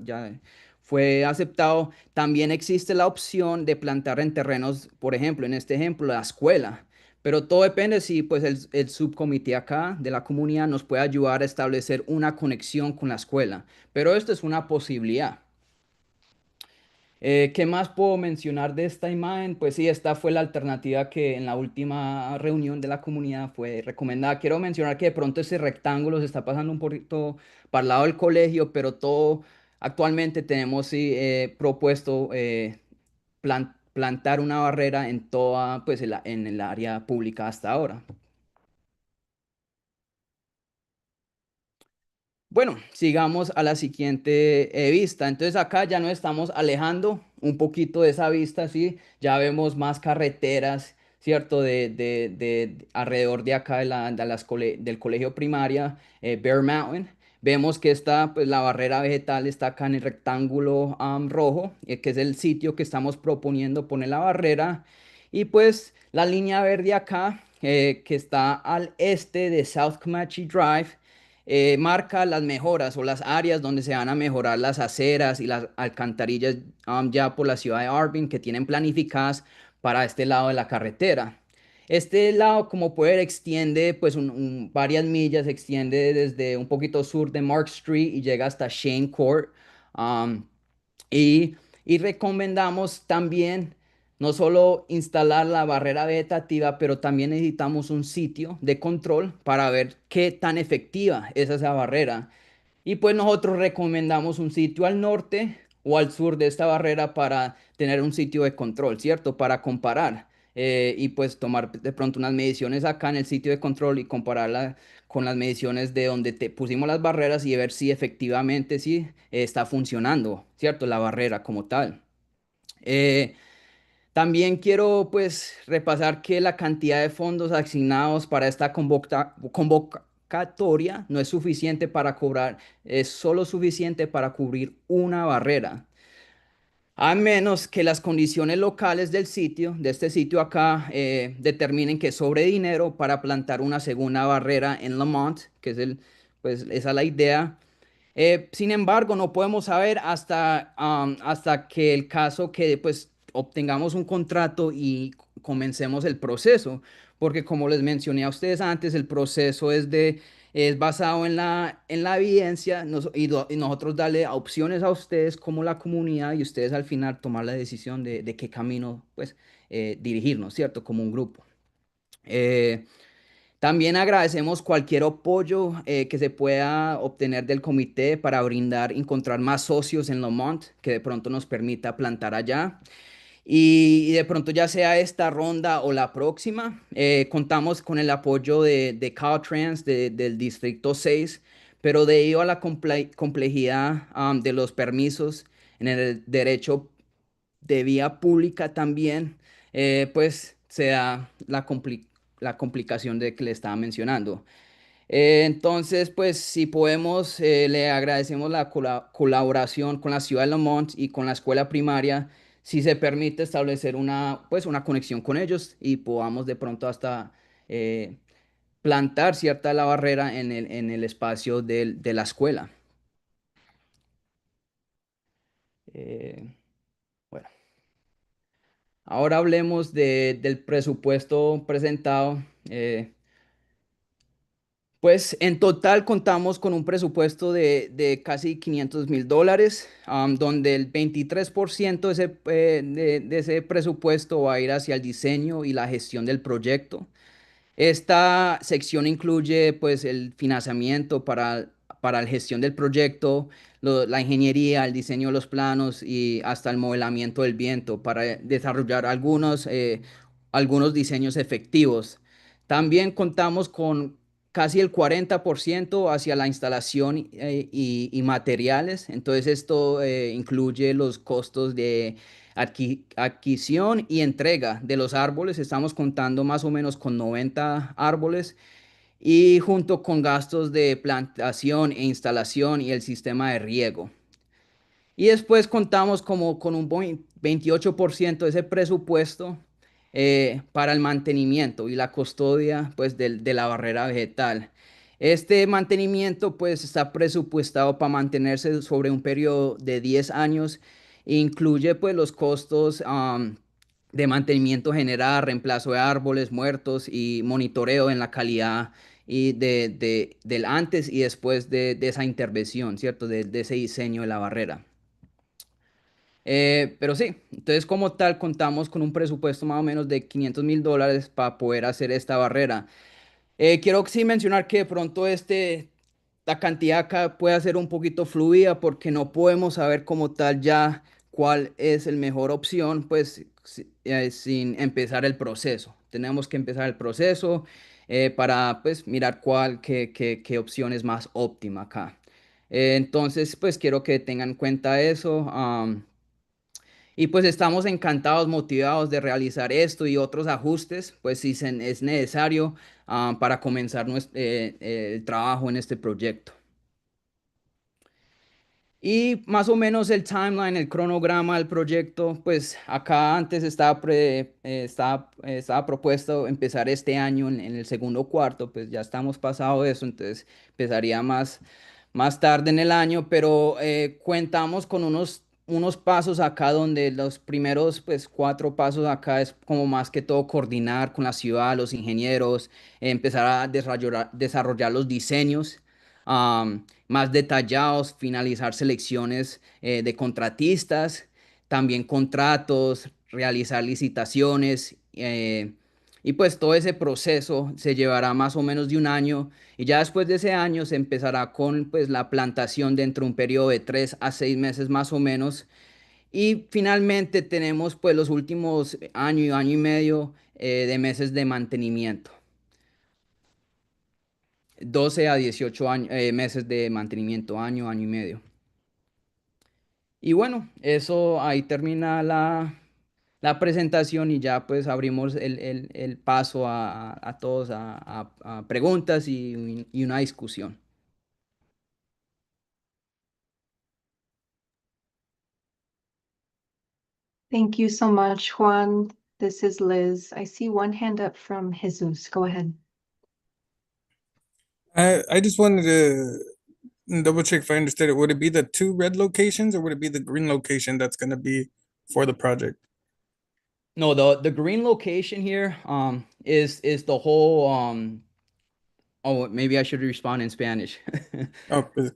fue aceptado, también existe la opción de plantar en terrenos, por ejemplo, en este ejemplo, la escuela. Pero todo depende si pues el subcomité acá de la comunidad nos puede ayudar a establecer una conexión con la escuela. Pero esto es una posibilidad. ¿Qué más puedo mencionar de esta imagen? Pues sí, esta fue la alternativa que en la última reunión de la comunidad fue recomendada. Quiero mencionar que de pronto ese rectángulo se está pasando un poquito para el lado del colegio, pero todo actualmente tenemos sí, propuesto plantar una barrera en toda, pues en el área pública hasta ahora. Bueno, sigamos a la siguiente vista. Entonces acá ya nos estamos alejando un poquito de esa vista, ¿sí? Ya vemos más carreteras, ¿cierto? De alrededor de acá del colegio primaria, Bear Mountain. Vemos que está, pues la barrera vegetal está acá en el rectángulo rojo, que es el sitio que estamos proponiendo poner la barrera. Y pues la línea verde acá, que está al este de South Comanche Drive marca las mejoras o las áreas donde se van a mejorar las aceras y las alcantarillas ya por la ciudad de Arvin que tienen planificadas para este lado de la carretera. Este lado, como puede ver, extiende pues varias millas, extiende desde un poquito sur de Mark Street y llega hasta Shane Court. um, y, y recomendamos también no solo instalar la barrera vegetativa, pero también necesitamos un sitio de control para ver qué tan efectiva es esa barrera. Y pues nosotros recomendamos un sitio al norte o al sur de esta barrera para tener un sitio de control, ¿cierto? Para comparar y pues tomar de pronto unas mediciones acá en el sitio de control y compararla con las mediciones de donde te pusimos las barreras y ver si efectivamente sí está funcionando, ¿cierto? La barrera como tal. Eh, También quiero pues repasar que la cantidad de fondos asignados para esta convocatoria no es suficiente para cobrar, es solo suficiente para cubrir una barrera. A menos que las condiciones locales del sitio, de este sitio acá, determinen que sobre dinero para plantar una segunda barrera en Lamont, que es pues esa es la idea. Sin embargo, no podemos saber hasta que el caso que pues obtengamos un contrato y comencemos el proceso, porque como les mencioné a ustedes antes, el proceso es basado en la evidencia y nosotros darle opciones a ustedes como la comunidad y ustedes al final tomar la decisión de qué camino pues dirigirnos, ¿cierto? Como un grupo. Eh, También agradecemos cualquier apoyo que se pueda obtener del comité para encontrar más socios en Lamont que de pronto nos permita plantar allá. Y de pronto ya sea esta ronda o la próxima, contamos con el apoyo de Caltrans del Distrito 6, pero debido a la complejidad de los permisos en el derecho de vía pública también, pues se da la complicación de que le estaba mencionando. Entonces, pues si podemos, le agradecemos la colaboración con la ciudad de Lamont y con la escuela primaria, si se permite establecer pues, una conexión con ellos y podamos de pronto hasta eh, plantar cierta la barrera en el espacio de la escuela. Eh, bueno. Ahora hablemos del presupuesto presentado. Pues en total contamos con un presupuesto de casi $500,000, donde el 23% de ese presupuesto va a ir hacia el diseño y la gestión del proyecto. Esta sección incluye pues el financiamiento para la gestión del proyecto, la ingeniería, el diseño de los planos y hasta el modelamiento del viento para desarrollar algunos diseños efectivos. También contamos con casi el 40% hacia la instalación y materiales. Entonces esto incluye los costos de adquisición y entrega de los árboles. Estamos contando más o menos con 90 árboles y junto con gastos de plantación e instalación y el sistema de riego. Y después contamos como con un 28% de ese presupuesto para el mantenimiento y la custodia pues, de la barrera vegetal. Este mantenimiento pues, está presupuestado para mantenerse sobre un periodo de 10 años. Incluye pues, los costos de mantenimiento general, reemplazo de árboles muertos y monitoreo en la calidad y del antes y después de esa intervención, ¿cierto? De ese diseño de la barrera. Pero sí, entonces como tal contamos con un presupuesto más o menos de $500,000 para poder hacer esta barrera. Quiero sí mencionar que de pronto la cantidad acá puede ser un poquito fluida porque no podemos saber como tal ya cuál es la mejor opción, pues sin empezar el proceso. Tenemos que empezar el proceso para pues mirar qué opción es más óptima acá. Entonces, pues quiero que tengan en cuenta eso. Y pues estamos encantados, motivados de realizar esto y otros ajustes, pues si es necesario para comenzar el trabajo en este proyecto. Y más o menos el timeline, el cronograma del proyecto, pues acá antes estaba propuesto empezar este año en el segundo cuarto, pues ya estamos pasado eso, entonces empezaría más tarde en el año, pero contamos con unos pasos acá donde los primeros pues 4 pasos acá es como más que todo coordinar con la ciudad, los ingenieros, empezar a desarrollar los diseños más detallados, finalizar selecciones de contratistas, también contratos, realizar licitaciones y pues todo ese proceso se llevará más o menos de un año y ya después de ese año se empezará con pues la plantación dentro de un periodo de 3 a 6 meses más o menos y finalmente tenemos pues los últimos año y medio de meses de mantenimiento. 12 a 18 meses de mantenimiento, año y medio. Y bueno, eso ahí termina la presentación y ya pues abrimos el paso a todos a preguntas y una discusión. Thank you so much, Juan. This is Liz. I see one hand up from Jesus. Go ahead. I just wanted to double check if I understood it. Would it be the 2 red locations or would it be the green location that's going to be for the project? No, the green location here is the whole oh, maybe I should respond in Spanish. Oh, pues,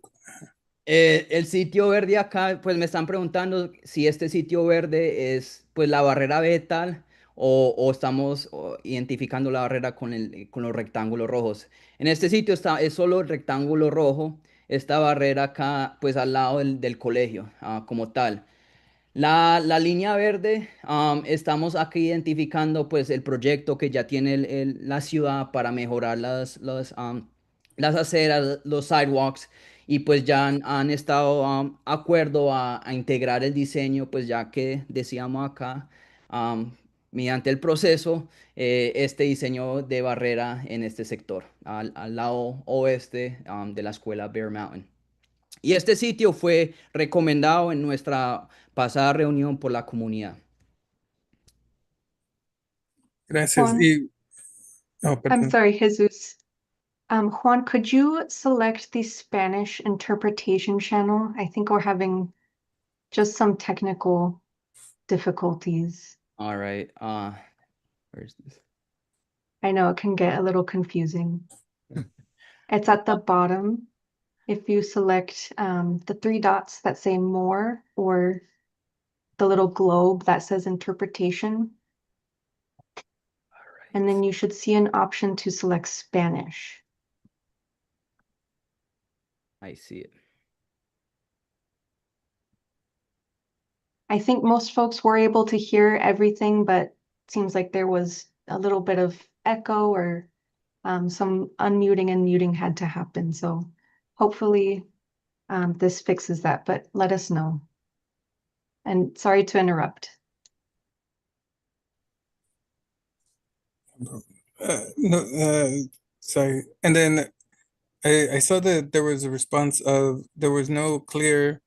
El sitio verde acá, pues me están preguntando si este sitio verde es pues la barrera vegetal o estamos identificando la barrera con los rectángulos rojos. En este sitio es solo el rectángulo rojo, esta barrera acá pues al lado del colegio como tal. La línea verde, estamos aquí identificando pues el proyecto que ya tiene la ciudad para mejorar las aceras, los sidewalks y pues ya han estado acuerdo a integrar el diseño pues ya que decíamos acá mediante el proceso este diseño de barrera en este sector al lado oeste de la escuela Bear Mountain. Y este sitio fue recomendado en nuestra pasada reunión por la comunidad. gracias. Juan, Oh, I'm perdón. sorry, Jesus. Juan, could you select the Spanish interpretation channel? I think we're having just some technical difficulties. All right. Where's this? I know it can get a little confusing. It's at the bottom. If you select the three dots that say more or the little globe that says interpretation, and then you should see an option to select Spanish. I see it. I think most folks were able to hear everything, but it seems like there was a little bit of echo or some unmuting and muting had to happen. So hopefully this fixes that, but let us know. And sorry to interrupt. No, sorry. And then I saw that there was a response of there was no clear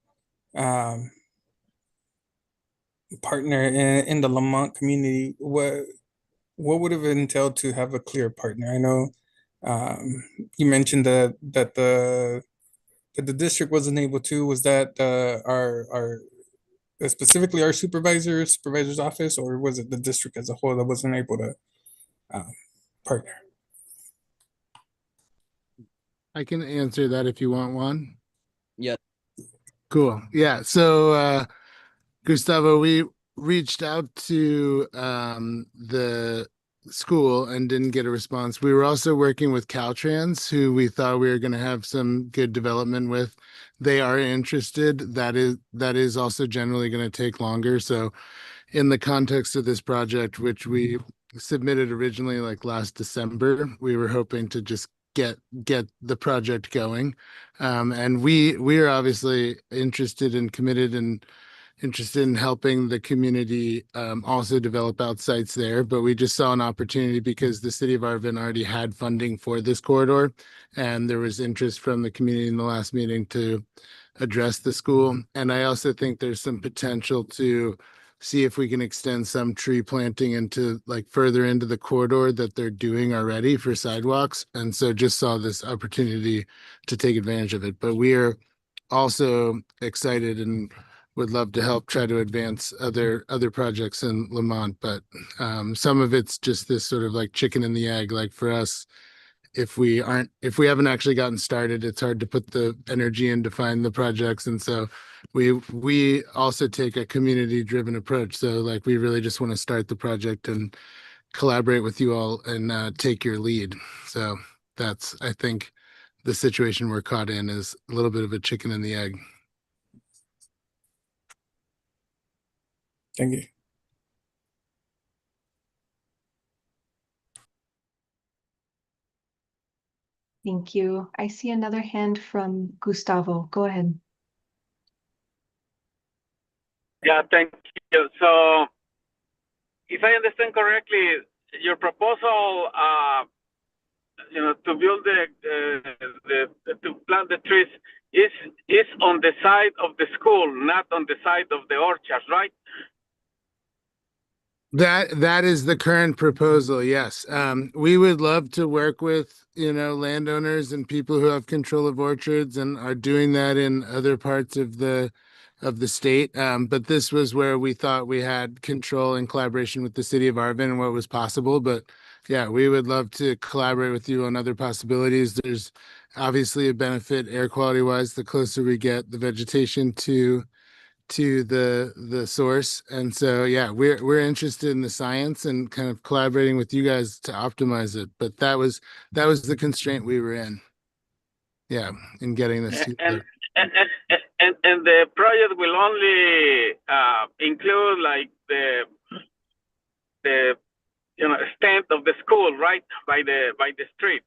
partner in the Lamont community. What would have entailed to have a clear partner? I know you mentioned that the district wasn't able to. Was that our specifically our supervisor's office, or was it the district as a whole that wasn't able to partner? I can answer that if you want one. Yeah. Cool. Yeah. So, Gustavo, we reached out to the school and didn't get a response. We were also working with Caltrans, who we thought we were going to have some good development with. They are interested. That is also generally going to take longer. So, in the context of this project, which we submitted originally like last December, we were hoping to just get the project going. And we are obviously interested and committed and interested in helping the community also develop out sites there. But we just saw an opportunity because the city of Arvin already had funding for this corridor, and there was interest from the community in the last meeting to address the school. And I also think there's some potential to see if we can extend some tree planting into like further into the corridor that they're doing already for sidewalks. And so just saw this opportunity to take advantage of it. But we are also excited and would love to help try to advance other projects in Lamont. But some of it's just this sort of like chicken and the egg. Like for us, if we haven't actually gotten started, it's hard to put the energy in to find the projects. And so we also take a community driven approach. So like we really just want to start the project and collaborate with you all and take your lead. So that's, I think, the situation we're caught in is a little bit of a chicken and the egg. Thank you. Thank you. I see another hand from Gustavo. Go ahead. Yeah, thank you. So, if I understand correctly, your proposal, to build to plant the trees is on the side of the school, not on the side of the orchard, right? That is the current proposal. Yes. We would love to work with, landowners and people who have control of orchards and are doing that in other parts of the state. But this was where we thought we had control and collaboration with the city of Arvin and what was possible. But yeah, we would love to collaborate with you on other possibilities. There's obviously a benefit air quality wise, the closer we get the vegetation to the source. And so yeah, we're interested in the science and kind of collaborating with you guys to optimize it. But that was the constraint we were in. Yeah, in getting this together. And the project will only include like the extent of the school, right, by the street.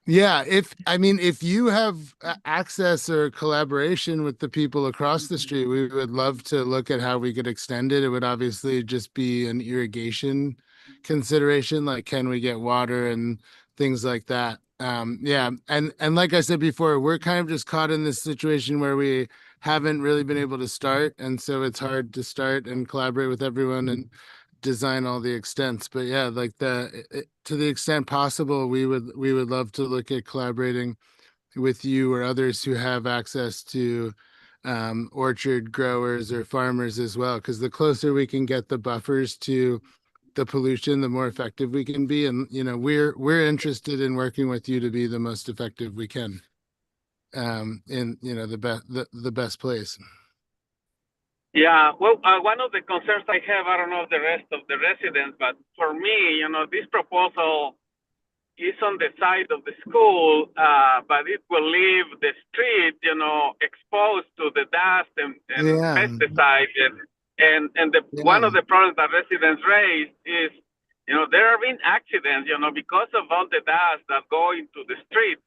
Yeah, if you have access or collaboration with the people across the street, we would love to look at how we could extend it. It would obviously just be an irrigation consideration, like can we get water and things like that. Yeah, and like I said before, we're kind of just caught in this situation where we haven't really been able to start, and so it's hard to start and collaborate with everyone and design all the extents. But yeah, like to the extent possible, we would love to look at collaborating with you or others who have access to orchard growers or farmers as well, because the closer we can get the buffers to the pollution, the more effective we can be. And, you know, we're interested in working with you to be the most effective we can, in, you know, the best place. Yeah, well, one of the concerns I have, I don't know the rest of the residents, but for me, you know, this proposal is on the side of the school, but it will leave the street, you know, exposed to the dust and Yeah. pesticides. And one of Yeah. the problems that residents raise is, you know, there have been accidents, you know, because of all the dust that go into the street.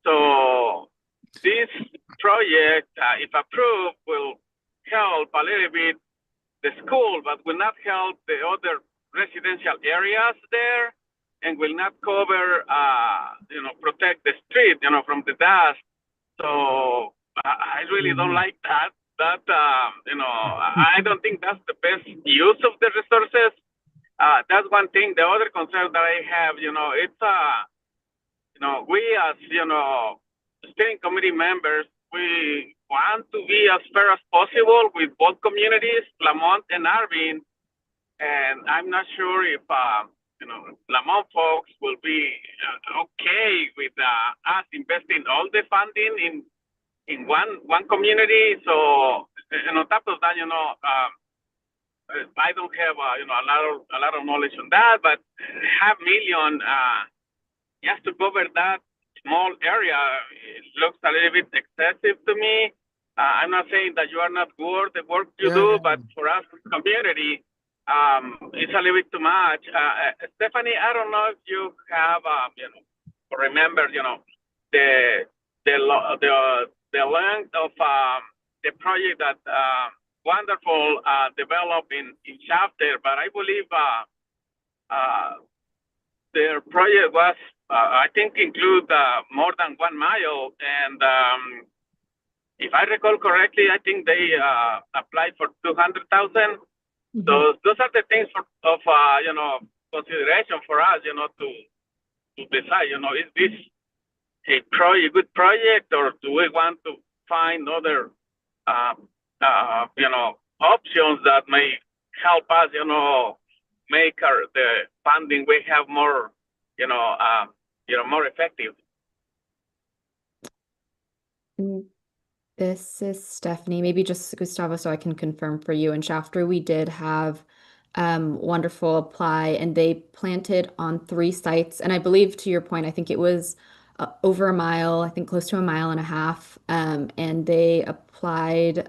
So this project, if approved, will help a little bit the school, but will not help the other residential areas there, and will not cover, you know, protect the street, you know, from the dust. So I really don't like that. You know, I don't think that's the best use of the resources. That's one thing. The other concern that I have, you know, it's you know, we as, you know, steering committee members, we want to be as fair as possible with both communities, Lamont and Arvin. And I'm not sure if, you know, Lamont folks will be okay with us investing all the funding in one community. So, and on top of that, you know, I don't have, you know, a lot of knowledge on that, but $500,000 just to cover that small area, it looks a little bit excessive to me. I'm not saying that you are not good at the work you do, but for us as a community, it's a little bit too much. Stephanie, I don't know if you have, you know, remember, you know, the length of the project that wonderful developed in Shafter, but I believe their project was, I think, include more than 1 mile. And if I recall correctly, I think they applied for 200,000. So those are the things of you know, consideration for us, you know, to decide, you know, is this a good project, or do we want to find other you know, options that may help us, you know, make the funding we have more, you know, more effective. This is Stephanie. Maybe just Gustavo, so I can confirm for you. In Shafter, we did have Wonderful apply, and they planted on 3 sites. And I believe, to your point, I think it was over a mile, I think close to 1.5 miles. And they applied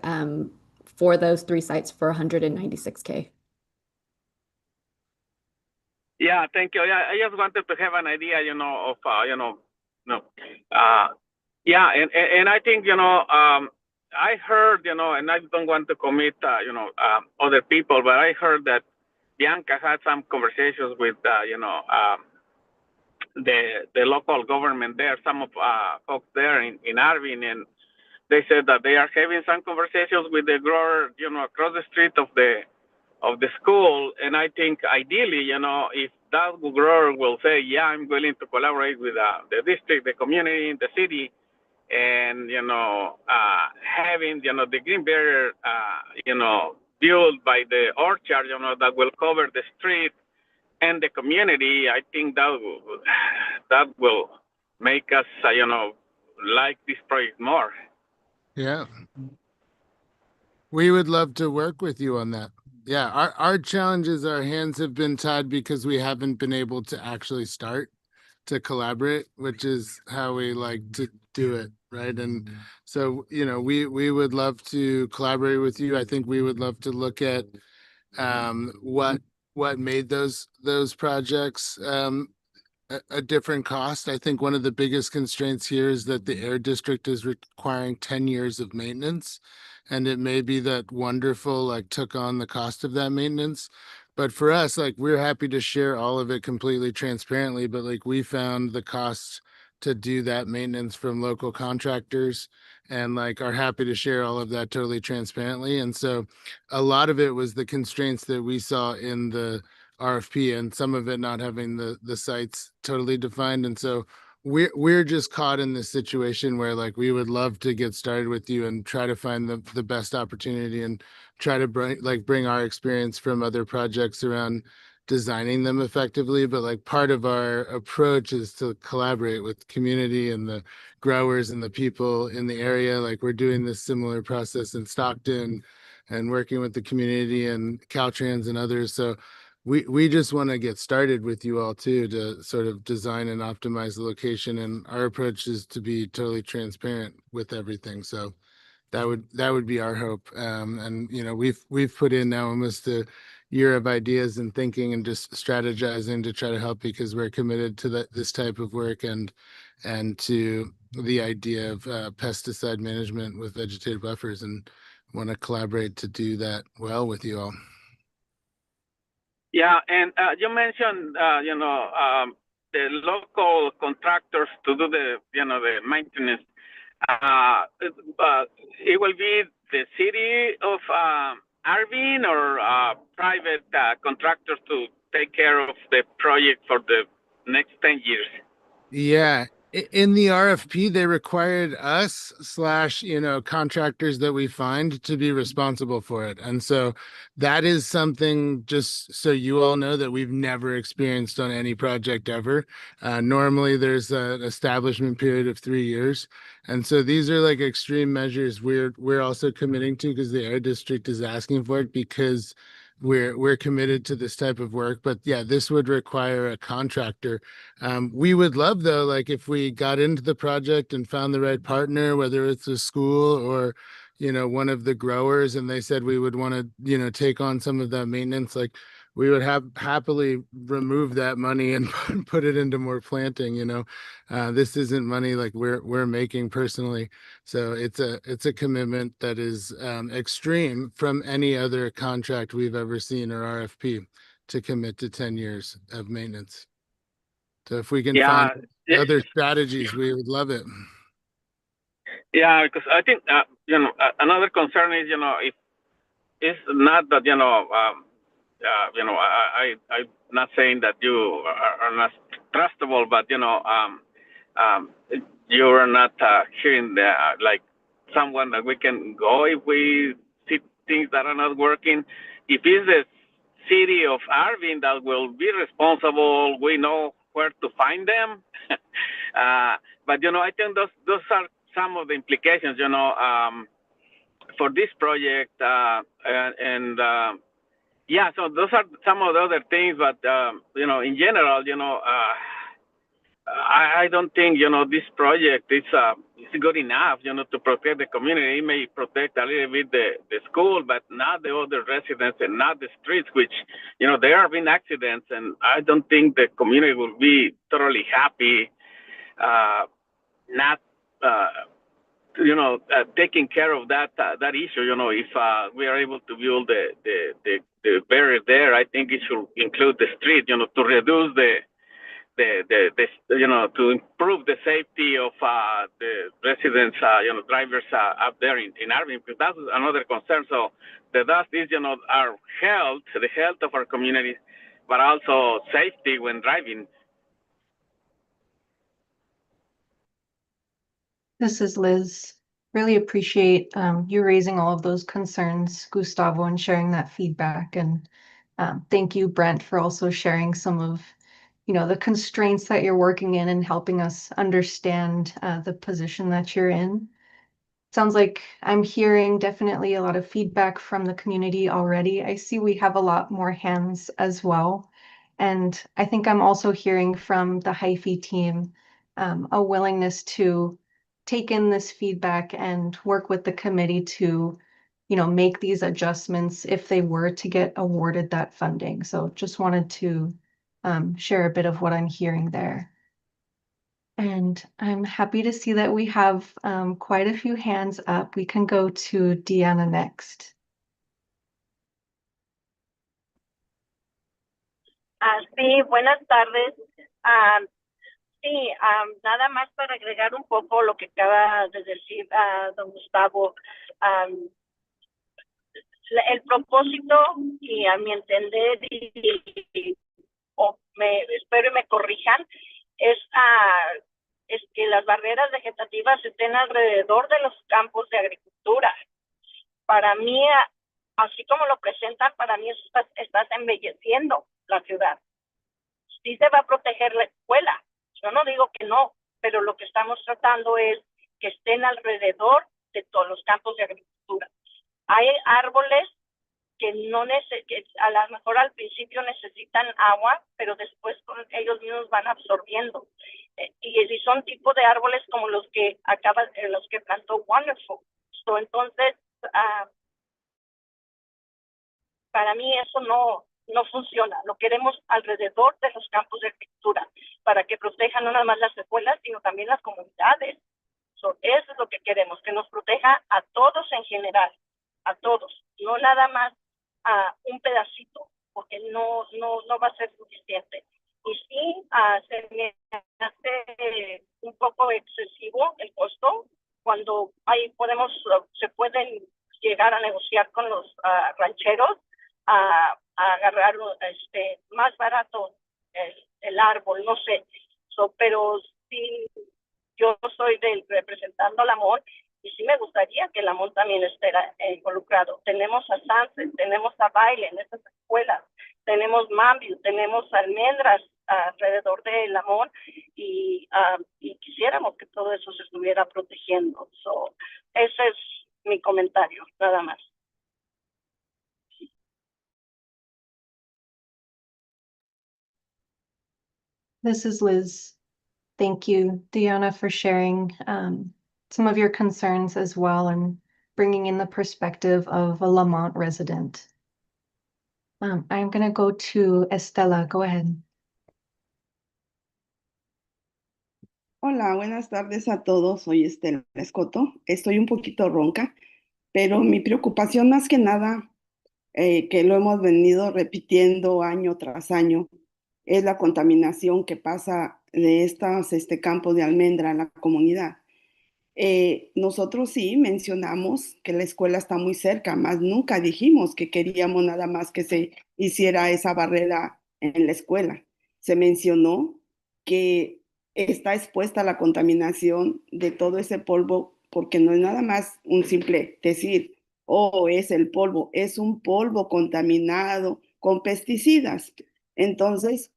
for those 3 sites for $196K. Yeah, thank you. Yeah, I just wanted to have an idea, you know, of you know, yeah, and I think, you know, I heard, you know, and I don't want to commit, you know, other people, but I heard that Bianca had some conversations with, you know, the local government there, some of folks there in Arvin, and they said that they are having some conversations with the grower, you know, across the street of the school. And I think ideally, you know, if that grower will say, yeah, I'm willing to collaborate with the district, the community, the city, and, you know, having, you know, the green barrier, you know, built by the orchard, you know, that will cover the street and the community, I think that will make us, you know, like this project more. Yeah. We would love to work with you on that. Yeah, our challenge is our hands have been tied because we haven't been able to actually start to collaborate, which is how we like to do it, right? And so, you know, we would love to collaborate with you. I think we would love to look at what made those projects a different cost. I think one of the biggest constraints here is that the air district is requiring 10 years of maintenance. And it may be that Wonderful like took on the cost of that maintenance. But for us, like, we're happy to share all of it completely transparently, but like, we found the costs to do that maintenance from local contractors, and like are happy to share all of that totally transparently. And so a lot of it was the constraints that we saw in the RFP, and some of it not having the sites totally defined. And so we're just caught in this situation where like we would love to get started with you and try to find the best opportunity and try to bring our experience from other projects around designing them effectively, but like part of our approach is to collaborate with community and the growers and the people in the area. Like we're doing this similar process in Stockton and working with the community and Caltrans and others. So we just want to get started with you all too, to sort of design and optimize the location. And our approach is to be totally transparent with everything. So that would be our hope. And you know, we've put in now almost a year of ideas and thinking and just strategizing to try to help, because we're committed to this type of work and to the idea of pesticide management with vegetative buffers, and want to collaborate to do that well with you all. Yeah, and you mentioned, the local contractors to do the maintenance. It will be the city of Arvin or private contractors to take care of the project for the next 10 years. Yeah. In the RFP, they required us / contractors that we find to be responsible for it. And so that is something, just so you all know, that we've never experienced on any project ever. Normally there's an establishment period of 3 years. And so these are like extreme measures we're also committing to, because the Air District is asking for it, because we're committed to this type of work. But yeah, this would require a contractor. We would love, though, like if we got into the project and found the right partner, whether it's a school or one of the growers, and they said we would want to take on some of that maintenance, like we would happily remove that money and put it into more planting. This isn't money like we're making personally. So it's a commitment that is extreme from any other contract we've ever seen, or RFP, to commit to 10 years of maintenance. So if we can find other strategies, we would love it. Yeah, because I think another concern is if it's not that I'm not saying that you are not trustable, but you are not hearing like someone that we can go if we see things that are not working. If it's the city of Arvin that will be responsible, we know where to find them. But I think those are some of the implications, for this project, yeah. So those are some of the other things, but in general, I don't think this project is good enough, to protect the community. It may protect a little bit the school, but not the other residents and not the streets, which there have been accidents, and I don't think the community will be thoroughly happy not taking care of that issue. If we are able to build the barrier there, I think it should include the street, to reduce to improve the safety of the residents, drivers up there in Arvin, because that's another concern. So the dust is, our health, the health of our community, but also safety when driving. This is Liz. Really appreciate you raising all of those concerns, Gustavo, and sharing that feedback. And thank you, Brent, for also sharing some of the constraints that you're working in and helping us understand the position that you're in. Sounds like I'm hearing definitely a lot of feedback from the community already. I see we have a lot more hands as well. And I think I'm also hearing from the HIFI team a willingness to take in this feedback and work with the committee to, make these adjustments if they were to get awarded that funding. So just wanted to share a bit of what I'm hearing there. And I'm happy to see that we have quite a few hands up. We can go to Deanna next. Sí, buenas tardes. Sí, nada más para agregar un poco lo que acaba de decir don Gustavo. El propósito, y a mi entender, espero y me corrijan, es que las barreras vegetativas estén alrededor de los campos de agricultura. Para mí, así como lo presentan, para mí estás embelleciendo la ciudad. Sí se va a proteger la escuela, yo no digo que no, pero lo que estamos tratando es que estén alrededor de todos los campos de agricultura. Hay árboles que que a lo mejor al principio necesitan agua, pero después ellos mismos van absorbiendo. Y son tipo de árboles como los que plantó Wonderful. Entonces, para mí eso no funciona. Lo queremos alrededor de los campos de agricultura para que protejan no nada más las escuelas, sino también las comunidades. Eso es lo que queremos, que nos proteja a todos en general, a todos, no nada más a un pedacito, porque no va a ser suficiente. Y sí, se me hace un poco excesivo el costo cuando se pueden llegar a negociar con los rancheros a agarrar más barato el árbol, no sé. Pero sí, yo soy representando a Lamont y sí me gustaría que Lamont también esté involucrado. Tenemos a Sunset, tenemos a Baile en estas escuelas, tenemos Mambiu, tenemos almendras alrededor de Lamont y quisiéramos que todo eso se estuviera protegiendo. Ese es mi comentario, nada más. This is Liz. Thank you, Deanna, for sharing some of your concerns as well and bringing in the perspective of a Lamont resident. I'm going to go to Estela. Go ahead. Hola, buenas tardes a todos. Soy Estela Escoto. Estoy un poquito ronca, pero mi preocupación más que nada, que lo hemos venido repitiendo año tras año, es la contaminación que pasa de estos campos de almendra en la comunidad. Nosotros sí mencionamos que la escuela está muy cerca, más nunca dijimos que queríamos nada más que se hiciera esa barrera en la escuela. Se mencionó que está expuesta a la contaminación de todo ese polvo, porque no es nada más un simple decir, oh, es el polvo, es un polvo contaminado con pesticidas. Entonces,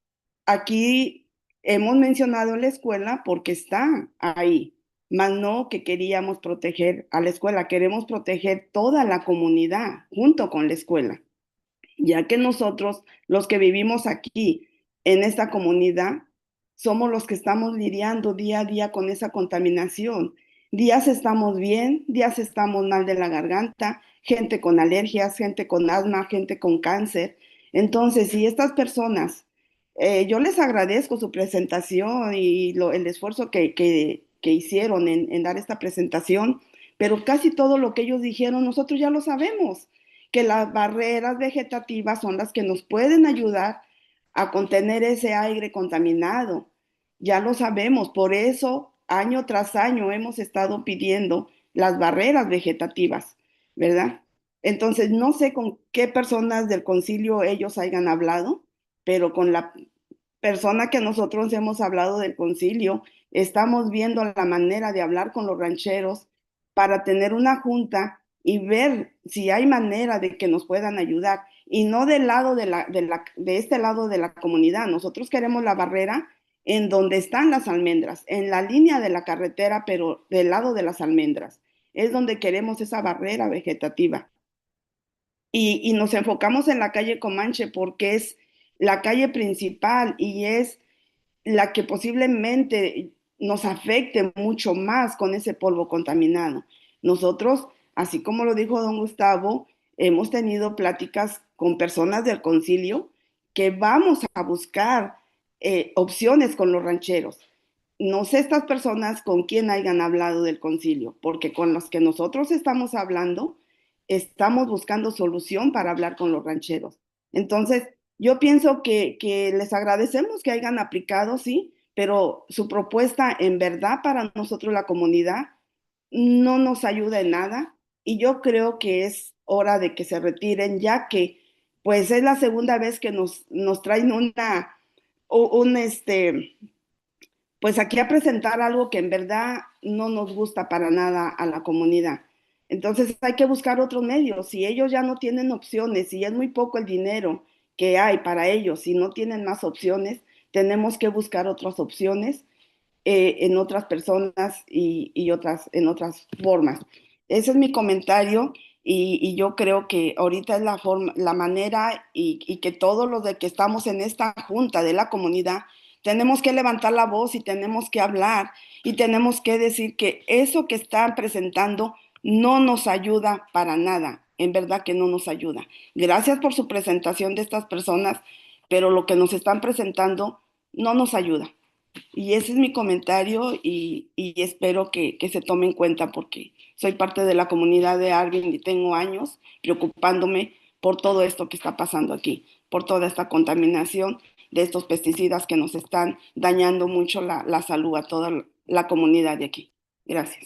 aquí hemos mencionado la escuela porque está ahí, más no que queríamos proteger a la escuela, queremos proteger toda la comunidad junto con la escuela, ya que nosotros, los que vivimos aquí en esta comunidad, somos los que estamos lidiando día a día con esa contaminación. Días estamos bien, días estamos mal de la garganta, gente con alergias, gente con asma, gente con cáncer. Entonces, si estas personas, yo les agradezco su presentación y el esfuerzo que hicieron en dar esta presentación, pero casi todo lo que ellos dijeron nosotros ya lo sabemos, que las barreras vegetativas son las que nos pueden ayudar a contener ese aire contaminado. Ya lo sabemos, por eso año tras año hemos estado pidiendo las barreras vegetativas, ¿verdad? Entonces, no sé con qué personas del concilio ellos hayan hablado, pero con la persona que nosotros hemos hablado del concilio, estamos viendo la manera de hablar con los rancheros para tener una junta y ver si hay manera de que nos puedan ayudar. Y no del lado de este lado de la comunidad. Nosotros queremos la barrera en donde están las almendras, en la línea de la carretera, pero del lado de las almendras. Es donde queremos esa barrera vegetativa. Y nos enfocamos en la calle Comanche porque es la calle principal y es la que posiblemente nos afecte mucho más con ese polvo contaminado. Nosotros, así como lo dijo don Gustavo, hemos tenido pláticas con personas del concilio que vamos a buscar opciones con los rancheros. No sé estas personas con quién hayan hablado del concilio, porque con los que nosotros estamos hablando, estamos buscando solución para hablar con los rancheros. Entonces, yo pienso que les agradecemos que hayan aplicado, sí, pero su propuesta en verdad para nosotros la comunidad no nos ayuda en nada y yo creo que es hora de que se retiren ya que pues es la segunda vez que nos traen pues aquí a presentar algo que en verdad no nos gusta para nada a la comunidad. Entonces hay que buscar otros medios. Si ellos ya no tienen opciones, si es muy poco el dinero que hay para ellos, si no tienen más opciones, tenemos que buscar otras opciones en otras personas y otras, en otras formas. Ese es mi comentario y yo creo que ahorita es la forma, la manera y que todos los de que estamos en esta junta de la comunidad tenemos que levantar la voz y tenemos que hablar y tenemos que decir que eso que están presentando no nos ayuda para nada, en verdad que no nos ayuda. Gracias por su presentación de estas personas, pero lo que nos están presentando no nos ayuda. Y ese es mi comentario y espero que se tome en cuenta porque soy parte de la comunidad de Arvin y tengo años preocupándome por todo esto que está pasando aquí, por toda esta contaminación de estos pesticidas que nos están dañando mucho la salud a toda la comunidad de aquí. Gracias.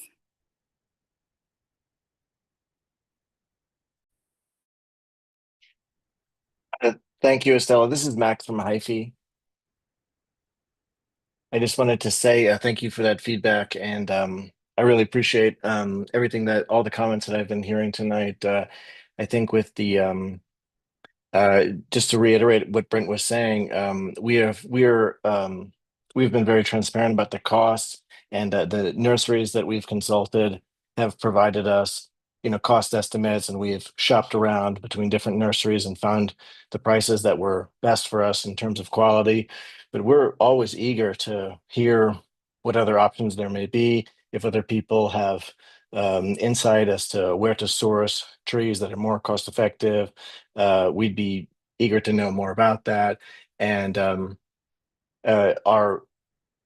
Thank you, Estella. This is Max from Hyphy. I just wanted to say thank you for that feedback, and I really appreciate everything that all the comments that I've been hearing tonight. I think with the just to reiterate what Brent was saying, we've been very transparent about the costs, and the nurseries that we've consulted have provided us, cost estimates, and we've shopped around between different nurseries and found the prices that were best for us in terms of quality. But we're always eager to hear what other options there may be, if other people have insight as to where to source trees that are more cost effective. We'd be eager to know more about that. And our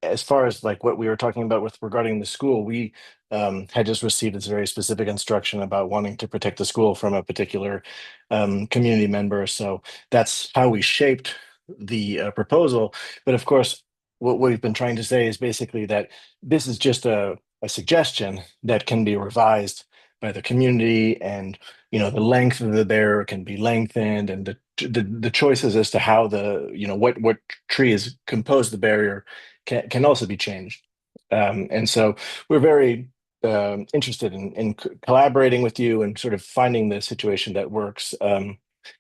as far as like what we were talking about with regarding the school, we had just received this very specific instruction about wanting to protect the school from a particular community member. So that's how we shaped the proposal. But of course, what we've been trying to say is basically that this is just a suggestion that can be revised by the community, and the length of the barrier can be lengthened, and the choices as to how what tree is composed the barrier can also be changed. And so we're very interested in collaborating with you and sort of finding the situation that works,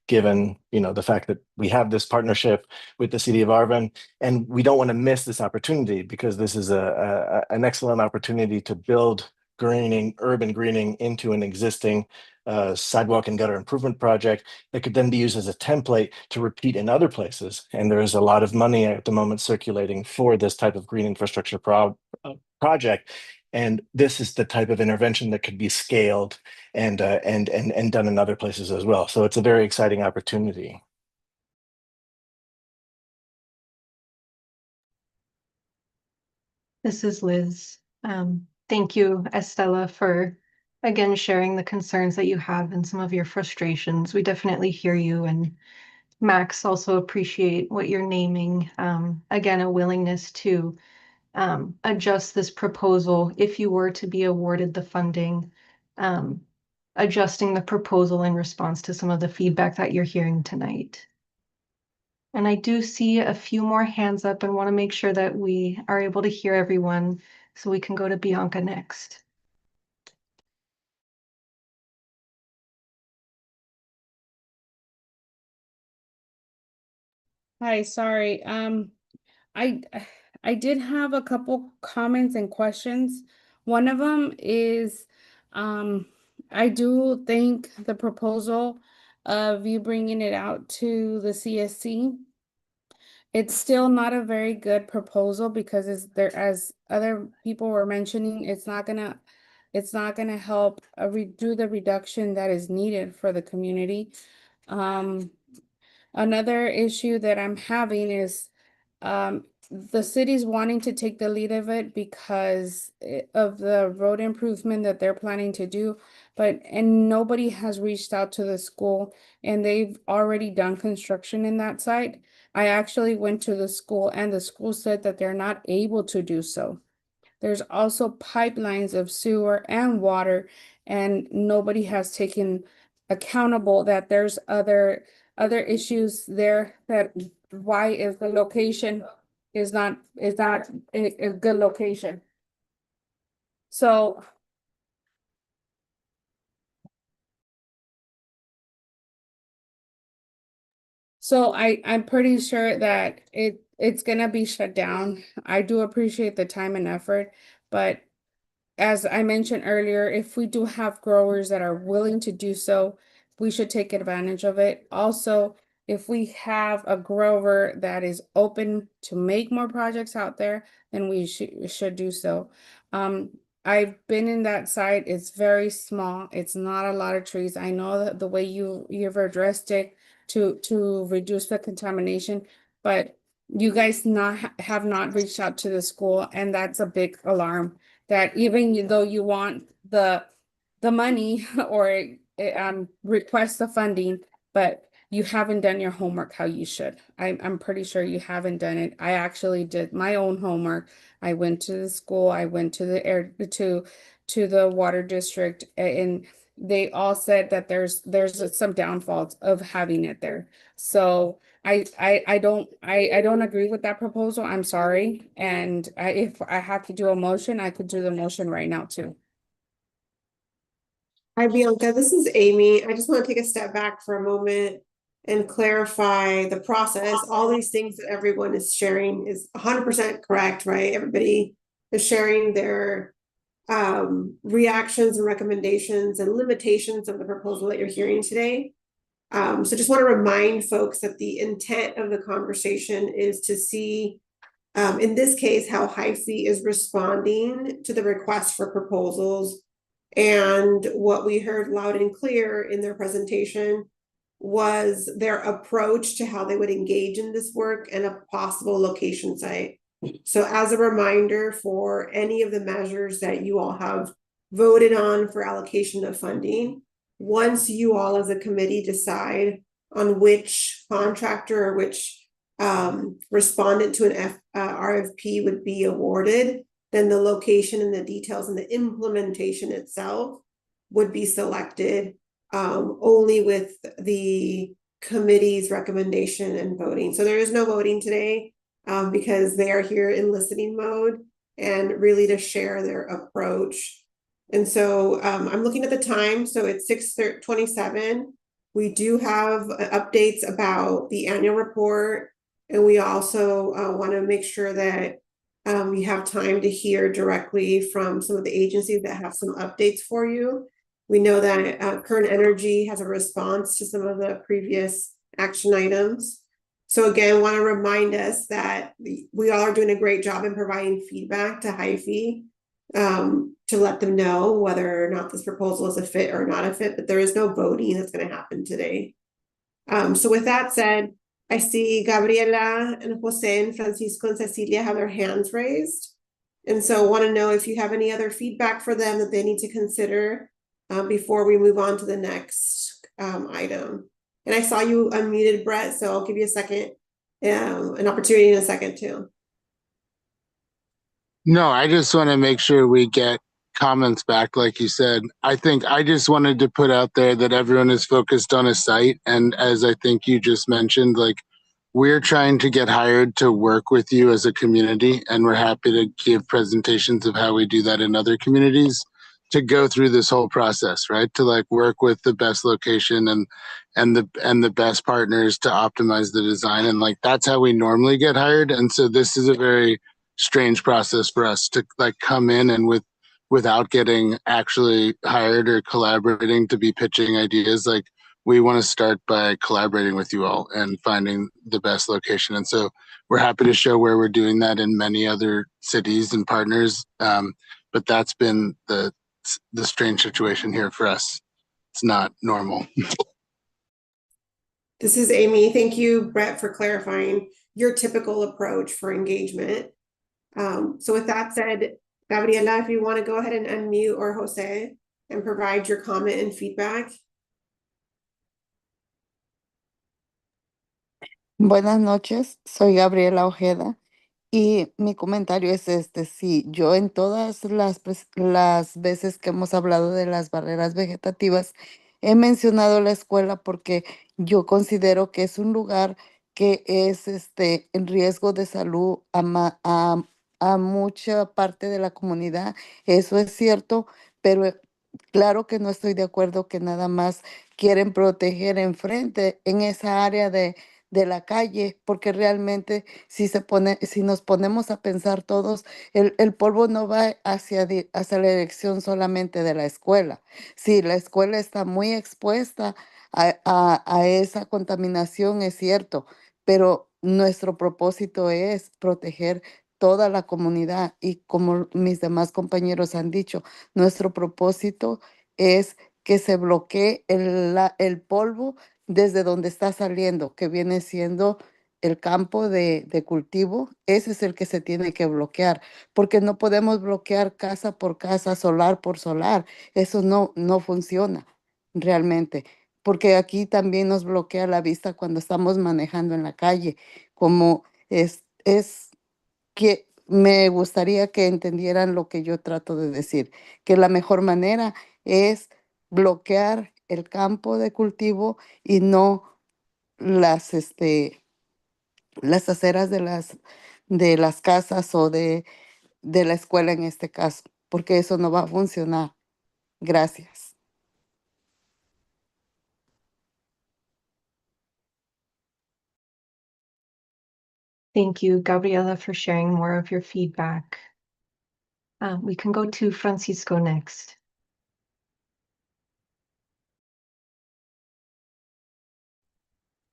given the fact that we have this partnership with the city of Arvin, and we don't want to miss this opportunity because this is an excellent opportunity to build urban greening into an existing sidewalk and gutter improvement project that could then be used as a template to repeat in other places. And there is a lot of money at the moment circulating for this type of green infrastructure project. And this is the type of intervention that could be scaled and done in other places as well. So it's a very exciting opportunity. This is Liz. Thank you, Estella, for again sharing the concerns that you have and some of your frustrations. We definitely hear you, and Max, also appreciate what you're naming. Again, a willingness to adjust this proposal if you were to be awarded the funding, adjusting the proposal in response to some of the feedback that you're hearing tonight. And I do see a few more hands up and want to make sure that we are able to hear everyone, so we can go to Bianca next. Hi, sorry. I I did have a couple comments and questions. One of them is, I do think the proposal of you bringing it out to the CSC, it's still not a very good proposal because as other people were mentioning, it's not gonna help do the reduction that is needed for the community. Another issue that I'm having is the city's wanting to take the lead of it because of the road improvement that they're planning to do, and nobody has reached out to the school, and they've already done construction in that site. I actually went to the school, and the school said that they're not able to do so. There's also pipelines of sewer and water, and nobody has taken accountable that there's other issues there, that why is the location is not a good location. So So I'm pretty sure that it's gonna be shut down. I do appreciate the time and effort, but as I mentioned earlier, if we do have growers that are willing to do so, we should take advantage of it. Also, if we have a grower that is open to make more projects out there, then we should do so. I've been in that site. It's very small. It's not a lot of trees. I know that the way you've addressed it to reduce the contamination, but you guys have not reached out to the school, and that's a big alarm that even though you want the money or request the funding, but you haven't done your homework how you should. I'm pretty sure you haven't done it. I actually did my own homework. I went to the school, I went to the to the water district, and they all said that there's some downfalls of having it there. So I don't agree with that proposal. I'm sorry. And if I have to do a motion, I could do the motion right now too. Hi, Bianca. This is Amy. I just want to take a step back for a moment and clarify the process. All these things that everyone is sharing is 100% correct, right? Everybody is sharing their reactions and recommendations and limitations of the proposal that you're hearing today. So just want to remind folks that the intent of the conversation is to see, in this case, how HIFI is responding to the request for proposals. And what we heard loud and clear in their presentation was their approach to how they would engage in this work and a possible location site. So as a reminder for any of the measures that you all have voted on for allocation of funding, once you all as a committee decide on which contractor or which respondent to an RFP would be awarded, then the location and the details and the implementation itself would be selected only with the committee's recommendation and voting. So there is no voting today because they are here in listening mode and really to share their approach. And so I'm looking at the time, so it's 6:27. We do have updates about the annual report, and we also want to make sure that you have time to hear directly from some of the agencies that have some updates for you. We know that Kern Energy has a response to some of the previous action items. So again, want to remind us that we all are doing a great job in providing feedback to HIFI to let them know whether or not this proposal is a fit or not a fit, but there is no voting that's going to happen today. So with that said, I see Gabriela and Jose and Francisco and Cecilia have their hands raised. And so want to know if you have any other feedback for them that they need to consider before we move on to the next item. And I saw you unmuted, Brett, so I'll give you a second, an opportunity in a second too. No, I just want to make sure we get comments back, like you said. I think I just wanted to put out there that everyone is focused on a site. And as I think you just mentioned, like we're trying to get hired to work with you as a community, and we're happy to give presentations of how we do that in other communities to go through this whole process, right? To like work with the best location and the best partners to optimize the design. And like that's how we normally get hired. And so this is a very strange process for us to like come in and without getting actually hired or collaborating to be pitching ideas. Like we want to start by collaborating with you all and finding the best location. And so we're happy to show where we're doing that in many other cities and partners. But that's been the strange situation here for us. It's not normal. This is Amy. Thank you, Brett, for clarifying your typical approach for engagement. So with that said, Gabriela, if you want to go ahead and unmute, or Jose, and provide your comment and feedback. Buenas noches, soy Gabriela Ojeda y mi comentario es sí, yo en todas las veces que hemos hablado de las barreras vegetativas he mencionado la escuela porque yo considero que es un lugar que es en riesgo de salud a mucha parte de la comunidad. Eso es cierto, pero claro que no estoy de acuerdo que nada más quieren proteger enfrente en esa área de de la calle, porque realmente si nos ponemos a pensar todos, el polvo no va hacia la dirección solamente de la escuela. Sí, la escuela está muy expuesta a esa contaminación, es cierto, pero nuestro propósito es proteger toda la comunidad y como mis demás compañeros han dicho, nuestro propósito es que se bloquee el polvo desde donde está saliendo, que viene siendo el campo de cultivo. Ese es el que se tiene que bloquear, porque no podemos bloquear casa por casa, solar por solar. Eso no funciona realmente, porque aquí también nos bloquea la vista cuando estamos manejando en la calle, como es que me gustaría que entendieran lo que yo trato de decir, que la mejor manera es bloquear el campo de cultivo y no las aceras de las casas o de la escuela en este caso, porque eso no va a funcionar. Gracias. Thank you, Gabriela, for sharing more of your feedback. We can go to Francisco next.